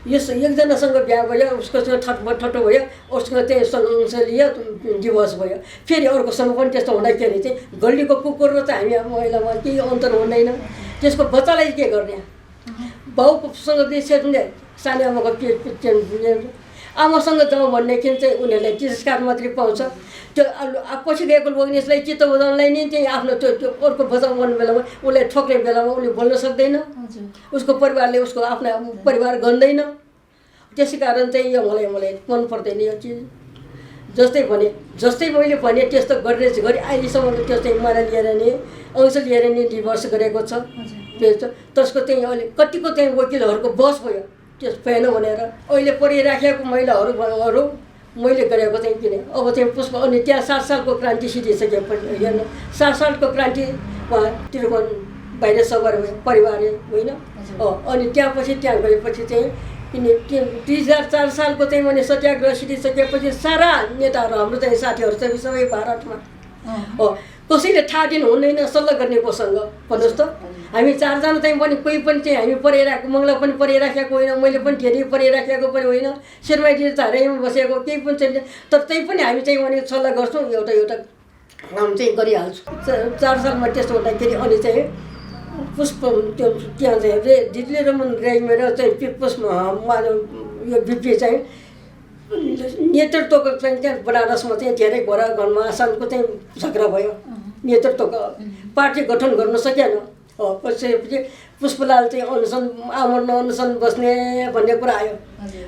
यस एकजनासँग बिहा भयो, उसको ठट्टो भयो, उसको चाहिँ अंश लियो, डिभोर्स भयो। फेरि अर्कोसँग पनि त्यस्तो हुँदाखेरि चाहिँ गल्लीको कुकुर र चाहिँ हामी महिलामा केही अन्तर हुँदैन। त्यसको बच्चालाई के गर्ने? बाउसँग सेट्ने सानो आमाको पेट आमासँग जाउँ भनेदेखि चाहिँ उनीहरूलाई तिरस्कार मात्रै पाउँछ। त्यो पछि गएको लोग्नेसलाई चित्त बुझाउनलाई नि चाहिँ आफ्नो त्यो अर्को बचाउ गर्ने बेलामा उसलाई ठोक्ने बेलामा उसले बोल्न सक्दैन। उसको परिवारले उसको आफ्नो परिवार गन्दैन। त्यसै कारण चाहिँ यो मलाई मन पर्दैन यो चिज। जस्तै मैले भने त्यस्तो गरेर अहिलेसम्म त्यो चाहिँ मलाई लिएर नि अंश लिएर नि डिभोर्स गरेको छ। त्यसको चाहिँ अहिले कतिको चाहिँ वकिलहरूको बस भयो त्यस भएन भनेर अहिले परिराखेको महिलाहरू मैले गरेको चाहिँ किन अब चाहिँ पुष्प अनि त्यहाँ 7 सालको क्रान्ति सिद्धिसकेपछि हेर्नु 7 सालको क्रान्ति बाहिर सवार भयो परिवार होइन। अनि त्यहाँ गएपछि चाहिँ किन 2004 सालको चाहिँ मैले सत्याग्रह सिधिसकेपछि सारा नेताहरू हाम्रो चाहिँ साथीहरू चाहिँ सबै भारतमा कसैले थाहा दिनु हुँदैन सल्लाह गर्ने कोसँग भन्नुहोस् त। हामी 4 जना चाहिँ पनि कोही पनि चाहिँ हामी पढिरहेको मङ्गला पनि पढिराखेको होइन, मैले पनि धेरै पढिराखेको पनि होइन, शेरबाजी झारैमा बसेको केही पनि छैन, तर त्यही पनि हामी चाहिँ भने सल्लाह गर्छौँ एउटा काम चाहिँ गरिहाल्छौँ। 4 सालमा त्यस्तो हुँदाखेरि अनि चाहिँ पुष्प त्यो त्यहाँ चाहिँ दिदीले रमन राई मेरो चाहिँ पुष्पमा यो बिपी चाहिँ नेतृत्वको चाहिँ त्यहाँ बनारसमा चाहिँ धेरै घरमा आसामको चाहिँ झगडा भयो, नेतृत्वको पार्टी गठन गर्न सकेन। पछि पुष्पलाल चाहिँ आमरण अनसन बस्ने भन्ने कुरा आयो।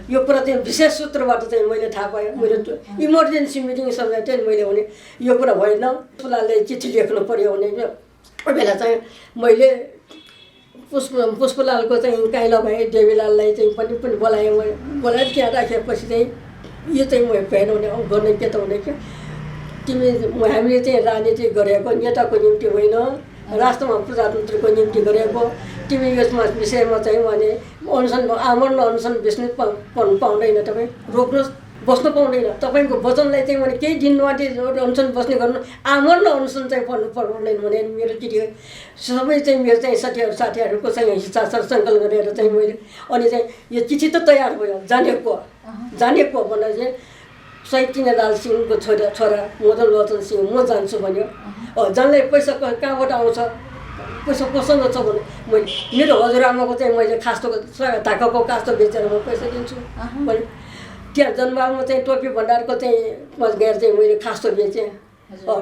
यो कुरा चाहिँ विशेष सूत्रबाट चाहिँ मैले थाहा पाएँ। मैले इमर्जेन्सी मिटिङ समय चाहिँ मैले भने यो कुरा भएन, पुष्पलालले चिठी लेख्नु पऱ्यो भने बेला चाहिँ मैले पुष्पलालको चाहिँ काइला भाइ देवीलाललाई चाहिँ पनि बोलाएँ। बोलाएर त्यहाँ राखेपछि चाहिँ यो चाहिँ म भएन भने गर्ने के त हुने क्या, हामीले चाहिँ राजनीति गरेको नेताको निम्ति होइन, राष्ट्रमा प्रजातन्त्रको निम्ति गरेको। तिमी यसमा विषयमा चाहिँ भने अनसन आमरण अनसन बस्नु पाउँदैन, तपाईँ रोक्नुहोस्, बस्नु पाउँदैन। तपाईँको वचनलाई चाहिँ भने केही दिनमाथि अनसन बस्ने गर्नु, आमरण अनसन चाहिँ पर्नु पाउँदैन भने मेरो चिठी सबै चाहिँ मेरो चाहिँ साथीहरूको चाहिँ हिसाब सङ्कलन गरेर चाहिँ मैले अनि चाहिँ यो चिठी त तयार भयो। जानेको भन्दा चाहिँ शहीद लाल सिंहको छोरा मदन लोचन सिंह म जान्छु भन्यो। जानलाई पैसा कहाँबाट आउँछ, पैसा कोसँग छ भने मैले मेरो हजुरआमाको चाहिँ मैले खास्तो ढाकाको कास्तो बेचेर म पैसा दिन्छु भने त्यहाँ जनवालमा चाहिँ टोपी भण्डारको चाहिँ गएर चाहिँ मैले खास्तो बेचेँ।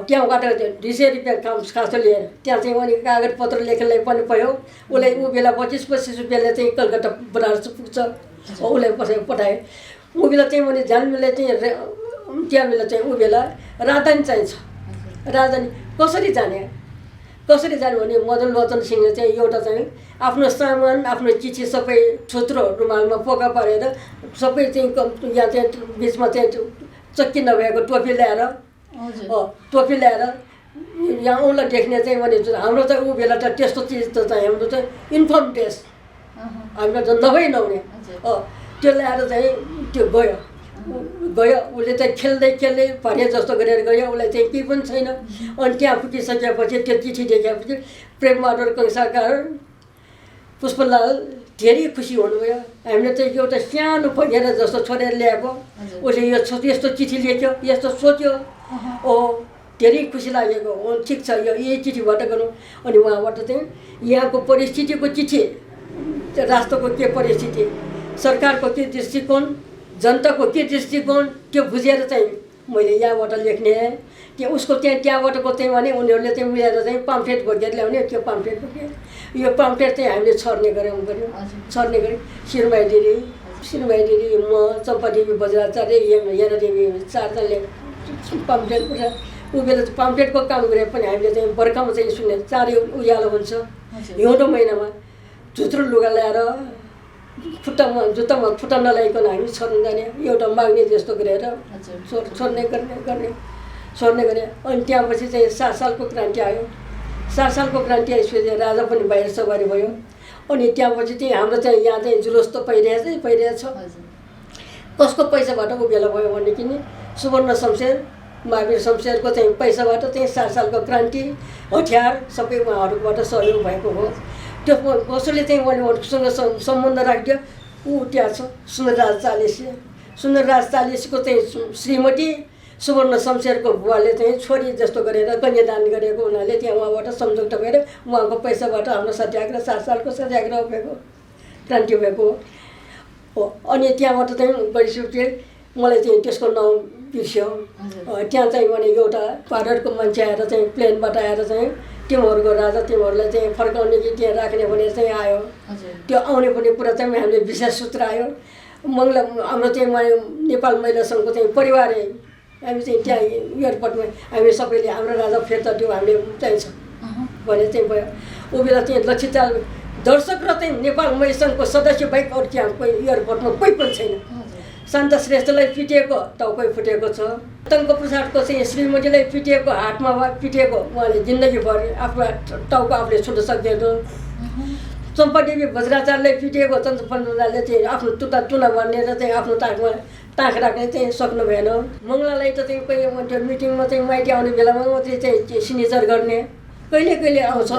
त्यहाँबाट 200 रुपियाँ खास्तो लिएर त्यहाँ चाहिँ अनि कागज पत्र लेख्नलाई पनि पायो। उसलाई ऊ बेला 25-25 रुपियाँले चाहिँ कलकत्ता बनारस पुग्छ, उसलाई पठाएँ। ऊ बेला चाहिँ मैले जानमेले चाहिँ त्यहाँ बेला चाहिँ ऊ बेला राजधानी चाहिन्छ। राजधानी कसरी जाने भने मदन लोचन सिंहले चाहिँ एउटा चाहिँ आफ्नो सामान आफ्नो चिठी सबै छोत्रो रुमालमा पोका पारेर सबै चाहिँ यहाँ चाहिँ बिचमा चाहिँ चक्की नभएको टोपी ल्याएर यहाँ उसलाई देख्ने चाहिँ भने हाम्रो चाहिँ ऊ बेला त त्यस्तो चिज त चाहिँ हाम्रो चाहिँ इन्फर्म ड्रेस हाम्रो त नभई नहुने त्यो ल्याएर चाहिँ त्यो गयो उसले चाहिँ खेल्दै भने जस्तो गरेर गयो। उसलाई चाहिँ केही पनि छैन। अनि त्यहाँ पुगिसकेपछि त्यो चिठी देखेपछि प्रेमबहादुर कंसाकार पुष्पलाल धेरै खुसी हुनुभयो। हामीले चाहिँ एउटा सानो भगेरा जस्तो छोडेर ल्याएको, उसले यो यस्तो चिठी लेख्यो, यस्तो सोच्यो, धेरै खुसी लागेको। ठिक छ, यही चिठीबाट गरौँ। अनि उहाँबाट चाहिँ यहाँको परिस्थितिको चिठी, राष्ट्रको के परिस्थिति, सरकारको के दृष्टिकोण, जनताको के दृष्टिकोण, त्यो बुझेर चाहिँ मैले यहाँबाट लेख्ने। त्यो उसको त्यहाँबाटको चाहिँ भने उनीहरूले चाहिँ मिलेर चाहिँ पम्फलेट बोकेर ल्याउने। त्यो पम्फलेट बोकेर यो पम्फलेट चाहिँ हामीले छर्ने गऱ्यौँ। सिरुबाई दिदी म चम्पादेवी बज्राचार्य हेरादेवी 4 जनाले पम्फलेट बोकेर ऊ बेला पम्फलेटको काम गरे पनि हामीले चाहिँ बर्खामा चाहिँ सुने चारै उज्यालो हुन्छ। हिउँदो महिनामा झुत्रो लुगा ल्याएर जुत्तामा खुट्टा नलाइकन हामी छोड्न जाने, एउटा माग्ने जस्तो गरेर छोड्ने गरे। अनि त्यहाँपछि चाहिँ 7 सालको क्रान्ति आयो। 7 सालको क्रान्ति आइसकेपछि राजा पनि बाहिर सवारी भयो। अनि त्यहाँपछि चाहिँ हाम्रो चाहिँ यहाँ चाहिँ जुलुस त भइरहेछ। कसको पैसाबाट ऊ बेला भयो भनेदेखि सुवर्ण शमशेर महावीर शमशेरको चाहिँ पैसाबाट चाहिँ 7 सालको क्रान्ति हतियार सबै उहाँहरूबाट सहयोग भएको हो। त्यो कसैले चाहिँ उहाँसँग सम्बन्ध राखिदियो। ऊ त्यहाँ छ सुन्दरराज चालिसीको चाहिँ श्रीमती सुवर्ण शमशेरको बुवाले चाहिँ छोरी जस्तो गरेर कन्यादान गरेको हुनाले त्यहाँ उहाँबाट सम्झौता भएर उहाँको पैसाबाट हाम्रो सत्याग्रह 7 सालको सत्याग्रह भएको क्रान्ति भएको हो। अनि त्यहाँबाट चाहिँ गइसके मलाई चाहिँ त्यसको नाउँ बिर्स्यो। त्यहाँ चाहिँ भने एउटा भारतको मान्छे आएर चाहिँ प्लेनबाट आएर चाहिँ तिमीहरूको राजा तिमीहरूलाई चाहिँ फर्काउने कि त्यहाँ राख्ने भनेर चाहिँ आयो। त्यो आउने पनि कुरा चाहिँ हामीले विशेष सूत्र आयो। मङ्गला हाम्रो चाहिँ नेपाल महिला सङ्घको चाहिँ परिवारै हामी चाहिँ त्यहाँ एयरपोर्टमा हामी सबैले हाम्रो राजा फिर्ता दियो, हामीले चाहिन्छ भने चाहिँ भयो। ऊ बेला चाहिँ लक्ष्मीचाल दर्शक र चाहिँ नेपाल महिला सङ्घको सदस्य बाहेक अरू त्यहाँ कोही एयरपोर्टमा कोही पनि छैन। शान्ता श्रेष्ठलाई पिटिएको टाउकै फुटेको छ। टङ्कप्रसादको चाहिँ श्रीमतीलाई पिटिएको हातमा पिटिएको उहाँले जिन्दगीभर आफ्नो टाउको आफूले छुट्न सक्दैन। चम्पादेवी वज्राचार्यलाई पिटिएको चन्द्रपन्डराले चाहिँ आफ्नो टुना भनेर चाहिँ आफ्नो टाँक राख्ने चाहिँ सक्नु भएन। मङ्गलालाई त चाहिँ कोही त्यो मिटिङमा चाहिँ माइती आउने बेलामा मात्रै चाहिँ सिग्नेचर गर्ने कहिले आउँछ।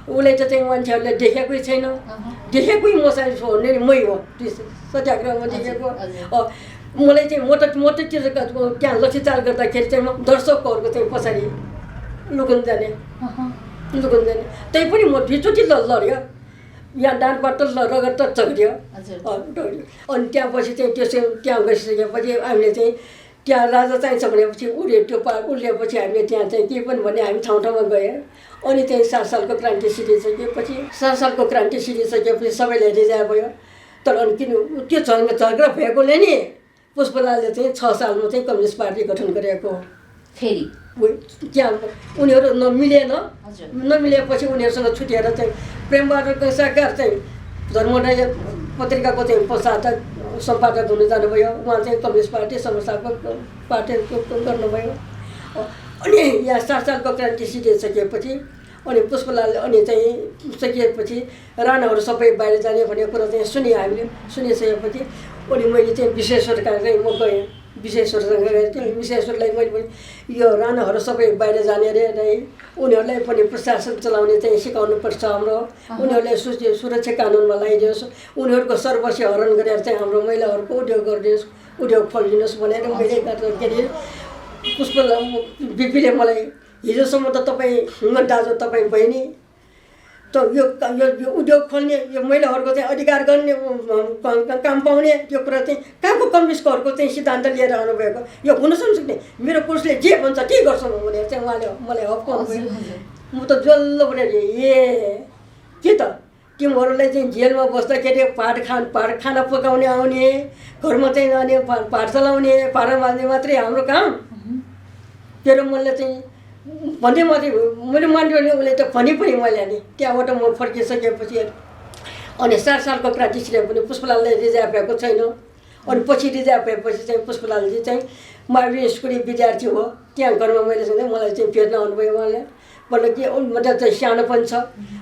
उसलाई त चाहिँ मान्छेहरूले देखेकै छैन। देखेकै म चाहिँ छोड्ने मै हो सत्याग्रहमा देखेको। मलाई चाहिँ मोटोतिर त्यहाँ लक्ष्मीचाल गर्दाखेरि चाहिँ म दर्शकहरूको चाहिँ पछाडि लुकुन जाने। त्यही पनि म दुईचोटि लड्यो। यहाँ डाँडबाट रगत त झग्रियो अनि त्यहाँपछि चाहिँ त्यो चाहिँ त्यहाँ गइसकेपछि हामीले चाहिँ त्यहाँ राजा चाहिन्छ भनेपछि उडेपछि हामीले त्यहाँ चाहिँ के पनि भने हामी ठाउँमा गयौँ। अनि चाहिँ 7 सालको क्रान्ति सिद्धिसकेपछि 7 सालको क्रान्ति सिद्धिसकेपछि सबैले रिजार्भ भयो। तर अनि किन त्यो झगडा भएकोले नि पुष्पलालले चाहिँ 6 सालमा चाहिँ कम्युनिस्ट पार्टी गठन गरेको फेरि त्यहाँ उनीहरू नमिलेपछि उनीहरूसँग छुटेर चाहिँ प्रेमबहादुर सरकार चाहिँ धर्मोदय पत्रिकाको चाहिँ सम्पादक हुन जानुभयो। उहाँ चाहिँ कम्युनिस्ट पार्टी संस्थापक पार्टी गर्नुभयो। अनि यहाँ 7 सालको क्रान्ति सिद्धिसकेपछि अनि पुष्पलालले अनि चाहिँ सकिएपछि राणाहरू सबै बाहिर जाने भन्ने कुरा चाहिँ हामीले सुनिसकेपछि अनि मैले चाहिँ विश्वेश्वर कहाँ चाहिँ म गएँ। विश्वेश्वरसँग गएँ। त्यो विश्वेश्वरलाई मैले यो राणाहरू सबै बाहिर जाने रे नै उनीहरूलाई पनि प्रशासन चलाउने चाहिँ सिकाउनुपर्छ। हाम्रो उनीहरूलाई सुरक्षा कानुनमा लगाइदियोस्। उनीहरूको सर्वस्व हरण गरेर चाहिँ हाम्रो महिलाहरूको उद्योग गरिदियोस्, उद्योग खोलिदिनुहोस् भनेर मैले गर्दाखेरि पुष्पलाल बिपीले मलाई हिजोसम्म त तपाईँ दाजु तपाईँ बहिनी त यो उद्योग खोल्ने यो महिलाहरूको चाहिँ अधिकार गर्ने काम पाउने त्यो कुरा चाहिँ कहाँको कम्युनिस्टहरूको चाहिँ सिद्धान्त लिएर आउनुभएको यो हुन सक्ने मेरो पुरुषले जे भन्छ त्यही गर्छ भनेर चाहिँ उहाँले मलाई हप्काउनु भयो। म त जल्लो भनेर के त तिमीहरूलाई चाहिँ जेलमा बस्दाखेरि पाठ खाना पकाउने आउने घरमा चाहिँ जाने पाठ चलाउने पारा बाँध्ने मात्रै हाम्रो काम। तेरो मनले चाहिँ भन्दै मात्रै मैले मान्यो भने उसले त भने पनि मैले नि त्यहाँबाट म फर्किसकेपछि अनि 7 सालको क्रान्ति पनि पुष्पलालले रिजार्भ भएको छैन। अनि पछि रिजार्भ भएपछि चाहिँ पुष्पलालजी चाहिँ मावि स्कुलको विद्यार्थी हो। त्यहाँ घरमा मैले चाहिँ मलाई चाहिँ फेर्न आउनुभयो। उहाँले भन्नु कि मतलब चाहिँ सानो पनि छ।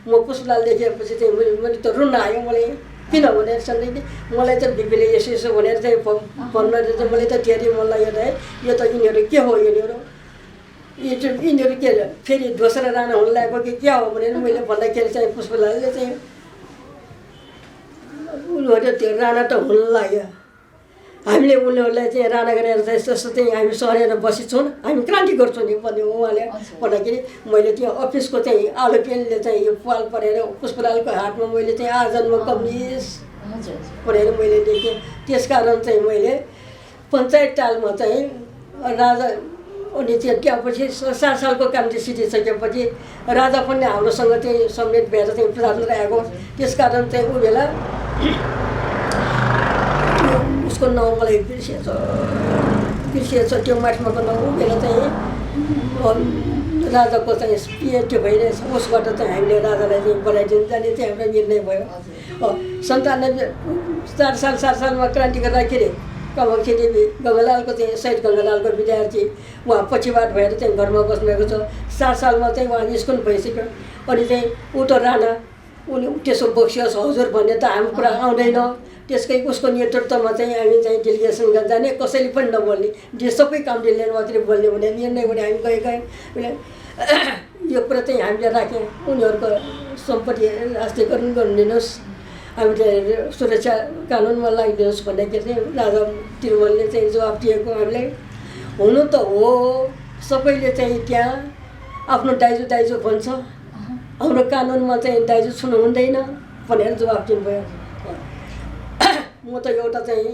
म पुष्पलाल देखेपछि चाहिँ मैले त रुन आयो। मलाई किन भनेर सधैँ कि मलाई त बिपीले यसो भनेर चाहिँ भन्न चाहिँ मलाई त धेरै मन लाग्यो है। यो त यिनीहरू के हो यिनीहरू के फेरि दोस्रो राणा हुन लागेको कि क्या हो भनेर मैले भन्दाखेरि चाहिँ पुष्पलालले चाहिँ उनीहरू त्यो राणा त हुन लाग्यो। हामीले उनीहरूलाई चाहिँ राणा गरेर चाहिँ जस्तो चाहिँ हामी सरेर बसेछौँ हामी क्रान्ति गर्छौँ नि भन्ने उहाँले भन्दाखेरि मैले त्यो अफिसको चाहिँ आलो पेनले चाहिँ यो पाल परेर पुष्पलालको हातमा मैले चाहिँ आजन्म कम्युनिस्ट भनेर मैले देखेँ। त्यसकारण चाहिँ मैले पञ्चायत टालमा चाहिँ राजा अनि त्यहाँपछि 7 सालको क्रान्ति सिद्धिसकेपछि राजा पनि हाम्रोसँग चाहिँ समेत भएर चाहिँ प्रधान आएको। त्यसकारण चाहिँ ऊ बेला उसको नाउँ मलाई बिर्सिएछ त्यो माथिमाको नाउँ ऊ बेला चाहिँ राजाको चाहिँ पिएचडी भइरहेछ। उसबाट चाहिँ हामीले राजालाई चाहिँ बनाइदिनु जाने चाहिँ हाम्रो निर्णय भयो। 7 सालमा क्रान्ति गर्दाखेरि कामाक्षी देवी गङ्गालालको चाहिँ शहीद गङ्गालालको विद्यार्थी उहाँ पछिबाट भएर चाहिँ घरमा बस्नुभएको छ। 7 सालमा चाहिँ उहाँ स्कुल भइसक्यो। अनि चाहिँ ऊ त राणा उनी त्यसो बक्सियोस् हजुर भन्ने त हाम्रो कुरा आउँदैन। त्यसकै उसको नेतृत्वमा चाहिँ हामी चाहिँ डेलिगेसन जाने कसैले पनि नबोल्ने सबै काम डिलेन मात्रै बोल्ने भने निर्णय भने हामी गएँ। यो कुरा चाहिँ हामीले राख्यौँ। उनीहरूको सम्पत्ति राष्ट्रियकरण गरिदिनुहोस्, हामीले सुरक्षा कानुनमा लगाइदिनुहोस् भन्दाखेरि चाहिँ राजा तिरुमलले चाहिँ जवाब दिएको हामीलाई। हुनु त हो सबैले चाहिँ त्यहाँ आफ्नो दाइजो भन्छ, हाम्रो कानुनमा चाहिँ दाइजो छुनु हुँदैन भनेर जवाब दिनुभयो। म त एउटा चाहिँ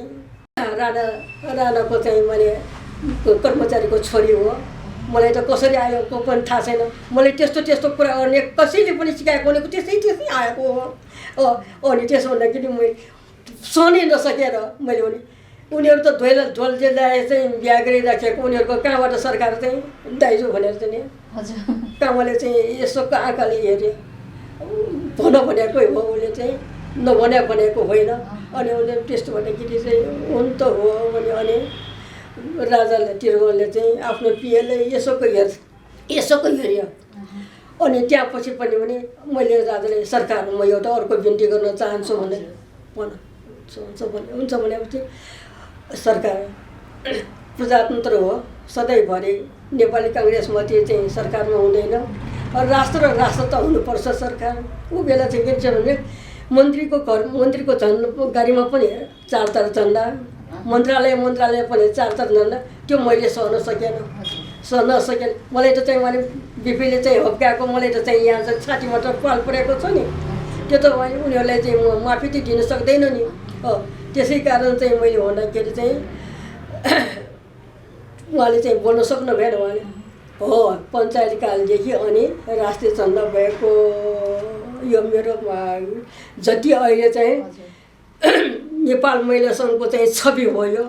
राणाको चाहिँ मैले कर्मचारीको छोरी हो। मलाई त कसरी आयो को पनि थाहा छैन। मलाई त्यस्तो कुरा गर्ने कसैले पनि सिकाएको भनेको त्यसै आएको हो। अनि त्यसो भन्दाखेरि मैले सहनै नसकेर मैले भने उनीहरू त ढोल ल्याए चाहिँ बिहा गरिराखेको उनीहरूको कहाँबाट सरकार चाहिँ दाइजो भनेर चाहिँ नि कहाँले चाहिँ यसो आँखाले हेरेँ भन भनेकै हो। उसले चाहिँ नभने भनेको होइन। अनि उसले त्यस्तो भन्दाखेरि चाहिँ हुन त हो भने अनि राजाले तिरुवनले चाहिँ आफ्नो पिएले यसोको हेऱ्यो। अनि त्यहाँ पछि पनि मैले राजाले सरकार म एउटा अर्को बिन्ती गर्न चाहन्छु भने हुन्छ भनेपछि सरकार प्रजातन्त्र हो, सधैँभरि नेपाली काङ्ग्रेसमाथि चाहिँ सरकारमा हुँदैन। राष्ट्र र राष्ट्र त हुनुपर्छ सरकार। ऊ बेला चाहिँ के छ भने मन्त्रीको गाडीमा पनि 4 झन्डा, मन्त्रालय पनि 4 झन्डा। त्यो मैले सहन सकेन। मलाई त चाहिँ बिपीले चाहिँ हप्काएको, मलाई त चाहिँ यहाँ चाहिँ छातीमा त पाल परेको छ नि। त्यो त उनीहरूलाई चाहिँ म माफी त दिन सक्दैन नि। त्यसै कारण चाहिँ मैले भन्दाखेरि चाहिँ उहाँले चाहिँ बोल्न सक्नु भएन। उहाँले हो पञ्चायतकालदेखि अनि राष्ट्रिय चन्दा भएको यो मेरो जति अहिले चाहिँ नेपाल महिला सङ्घको चाहिँ छवि हो। यो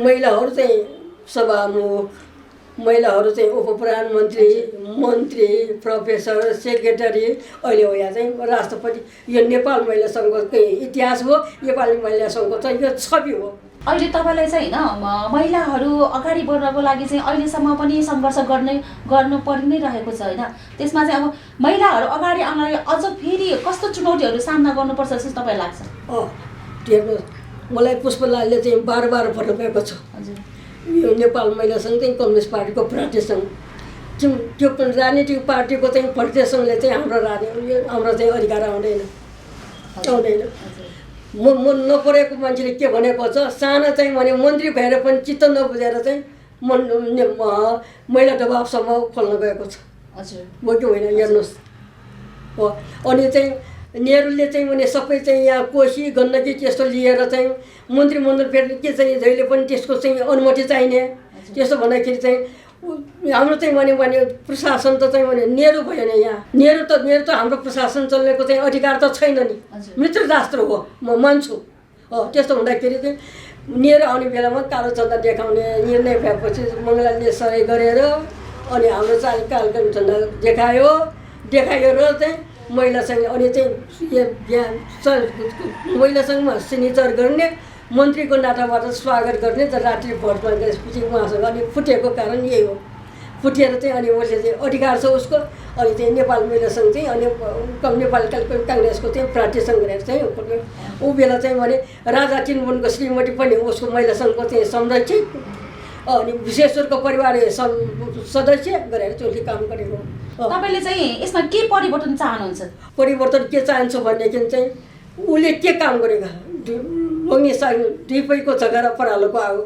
महिलाहरू चाहिँ सभामुख, महिलाहरू चाहिँ उपप्रधानमन्त्री, मन्त्री, प्रोफेसर, सेक्रेटरी, अहिले हो यहाँ चाहिँ राष्ट्रपति। यो नेपाल महिला सङ्घको इतिहास हो। नेपाली महिला सङ्घको चाहिँ यो छवि हो। अहिले तपाईँलाई चाहिँ होइन महिलाहरू अगाडि बढ्नको लागि चाहिँ अहिलेसम्म पनि सङ्घर्ष गर्नु परि नै रहेको छ होइन। त्यसमा चाहिँ अब महिलाहरू अगाडि आउनलाई अझ फेरि कस्तो चुनौतीहरू सामना गर्नुपर्छ जस्तो तपाईँलाई लाग्छ? हेर्नुहोस्, मलाई पुष्पलालले चाहिँ बार भन्नुभएको छ। यो नेपाल महिला सङ्घ चाहिँ कम्युनिस्ट पार्टीको प्रदेश सङ्घ, त्यो राजनीतिक पार्टीको चाहिँ प्रदेश सङ्घले चाहिँ हाम्रो चाहिँ अधिकार आउँदैन। म नपरेको मान्छेले के भनेको छ, सानो चाहिँ मन्त्री भएर पनि चित्त नबुझेर चाहिँ महिला दबावसम्म खोल्न गएको छ। हो कि होइन हेर्नुहोस्। हो अनि चाहिँ नेहरूले चाहिँ सबै चाहिँ यहाँ कोसी गण्डकी त्यस्तो लिएर चाहिँ मन्त्रीमण्डल फेरि के चाहिँ जहिले पनि त्यसको चाहिँ अनुमति चाहिने। त्यस्तो भन्दाखेरि चाहिँ हाम्रो चाहिँ प्रशासन त चाहिँ नेहरू भयो नि। यहाँ नेहरू त हाम्रो प्रशासन चल्नेको चाहिँ अधिकार त छैन नि। मित्र राष्ट्र हो, म मान्छु। त्यस्तो हुँदाखेरि चाहिँ नेहरू आउने बेलामा कालो चन्दा देखाउने निर्णय भएपछि मङ्गलाले सही गरेर अनि हाम्रो कालो चन्दा देखायो र चाहिँ महिला सङ्घ अनि चाहिँ महिला सङ्घमा सिग्नेचर गर्ने, मन्त्रीको नाताबाट स्वागत गर्ने त रात्रि भोटमा त्यसपछि उहाँसँग अनि फुटेको कारण यही हो। फुटेर चाहिँ अनि उसले चाहिँ अधिकार छ उसको। अनि चाहिँ नेपाल महिला सङ्घ चाहिँ अनि नेपाल काङ्ग्रेसको चाहिँ प्रान्तीय सङ्घ चाहिँ ऊ बेला चाहिँ राजा चिनबुनको श्रीमती पनि उसको महिला सङ्घको चाहिँ संरक्षक अनि विश्वेश्वरको परिवार सदस्य गरेर चाहिँ काम गरेको। तपाईँले चाहिँ यसमा के परिवर्तन चाहनुहुन्छ? परिवर्तन के चाहन्छु भनेदेखि चाहिँ उसले के काम गरेको मग्ने दुईपैको झगडा परालोको आगो।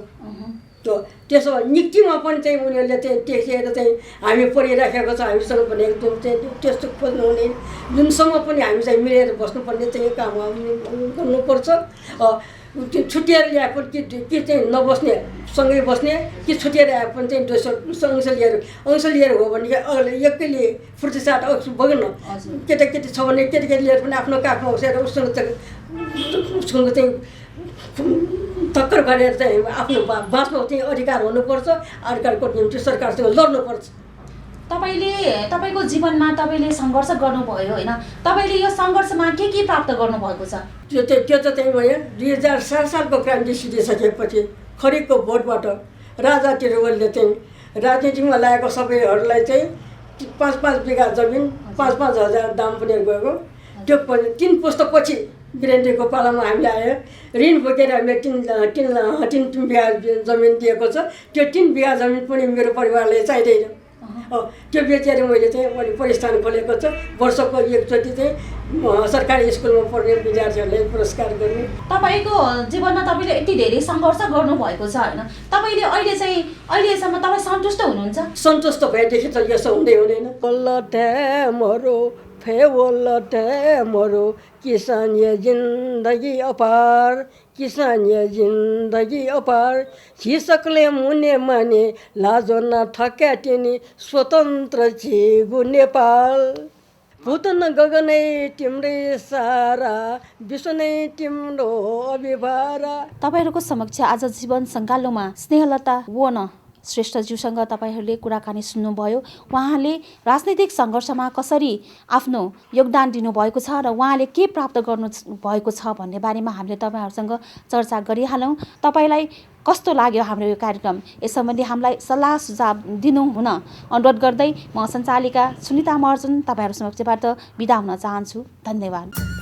त्यसो निक्तिमा पनि चाहिँ उनीहरूले चाहिँ टेकेर चाहिँ हामी परिराखेको छ हामीसँग भने एकदम चाहिँ त्यस्तो खोज्नु हुँदैन। जुनसम्म पनि हामी चाहिँ मिलेर बस्नुपर्ने चाहिँ काम गर्नुपर्छ। त्यो छुट्टिएर ल्याए पनि के चाहिँ नबस्ने सँगै बस्ने कि छुट्टिएर आए पनि चाहिँ दोस्रो अंश लिएर हो भने एक्लैले फुर्तीसाथ बग्न केटाकेटी छ भने केटाकेटी लिएर पनि आफ्नो काखमा बसेर उसँग चाहिँ टक्कर गरेर चाहिँ आफ्नो बाँच्नु चाहिँ अधिकार हुनुपर्छ। अधिकारको निम्ति सरकारसँग लड्नुपर्छ। तपाईँको जीवनमा तपाईँले सङ्घर्ष गर्नुभयो होइन, तपाईँले यो सङ्घर्षमा के प्राप्त गर्नुभएको छ? त्यो त चाहिँ भयो 2007 सालको क्रान्ति सिद्धिसकेपछि खरिदको भोटबाट राजा तिरुवनले चाहिँ राजनीतिमा लागेको सबैहरूलाई चाहिँ 5-5 बिघा जमिन 5-5 हजार दाम पनि गएको। त्यो 3 पुस्तापछि वीरेन्द्रको पालामा हामीले आयो। ऋण बोकेर हामीले 3 बिघा जमिन दिएको छ। त्यो 3 बिघा जमिन पनि मेरो परिवारले चाहिँदैन। त्यो बेचेर मैले चाहिँ परिस्थान खोलेको छ। वर्षको एकचोटि चाहिँ सरकारी स्कुलमा पढ्ने विद्यार्थीहरूलाई पुरस्कार गर्ने। तपाईँको जीवनमा तपाईँले यति धेरै सङ्घर्ष गर्नुभएको छ होइन, तपाईँले अहिलेसम्म तपाईँ सन्तुष्ट हुनुहुन्छ? सन्तुष्ट भएदेखि त यसो हुँदैन। मरो किसान ये जिन्दगी अपार, किसान ये जिन्दगी अपार, शीर्षकले मुने माने लाजो न ठक्या तिनी स्वतन्त्र छिगु नेपाल। भुतन गगनै तिम्रै सारा, विश्व नै तिम्रो अभिभारा। तपाईँहरूको समक्ष आज जीवन सङ्गालोमा स्नेहलता वन श्रेष्ठज्यूसँग तपाईँहरूले कुराकानी सुन्नुभयो। उहाँले राजनैतिक सङ्घर्षमा कसरी आफ्नो योगदान दिनुभएको छ र उहाँले के प्राप्त गर्नु भएको छ भन्ने बारेमा हामीले तपाईँहरूसँग चर्चा गरिहालौँ। तपाईँलाई कस्तो लाग्यो हाम्रो यो कार्यक्रम, यस सम्बन्धी हामीलाई सल्लाह सुझाव दिनुहुन अनुरोध गर्दै म सञ्चालिका सुनिता महर्जन तपाईँहरू समक्षबाट बिदा हुन चाहन्छु। धन्यवाद।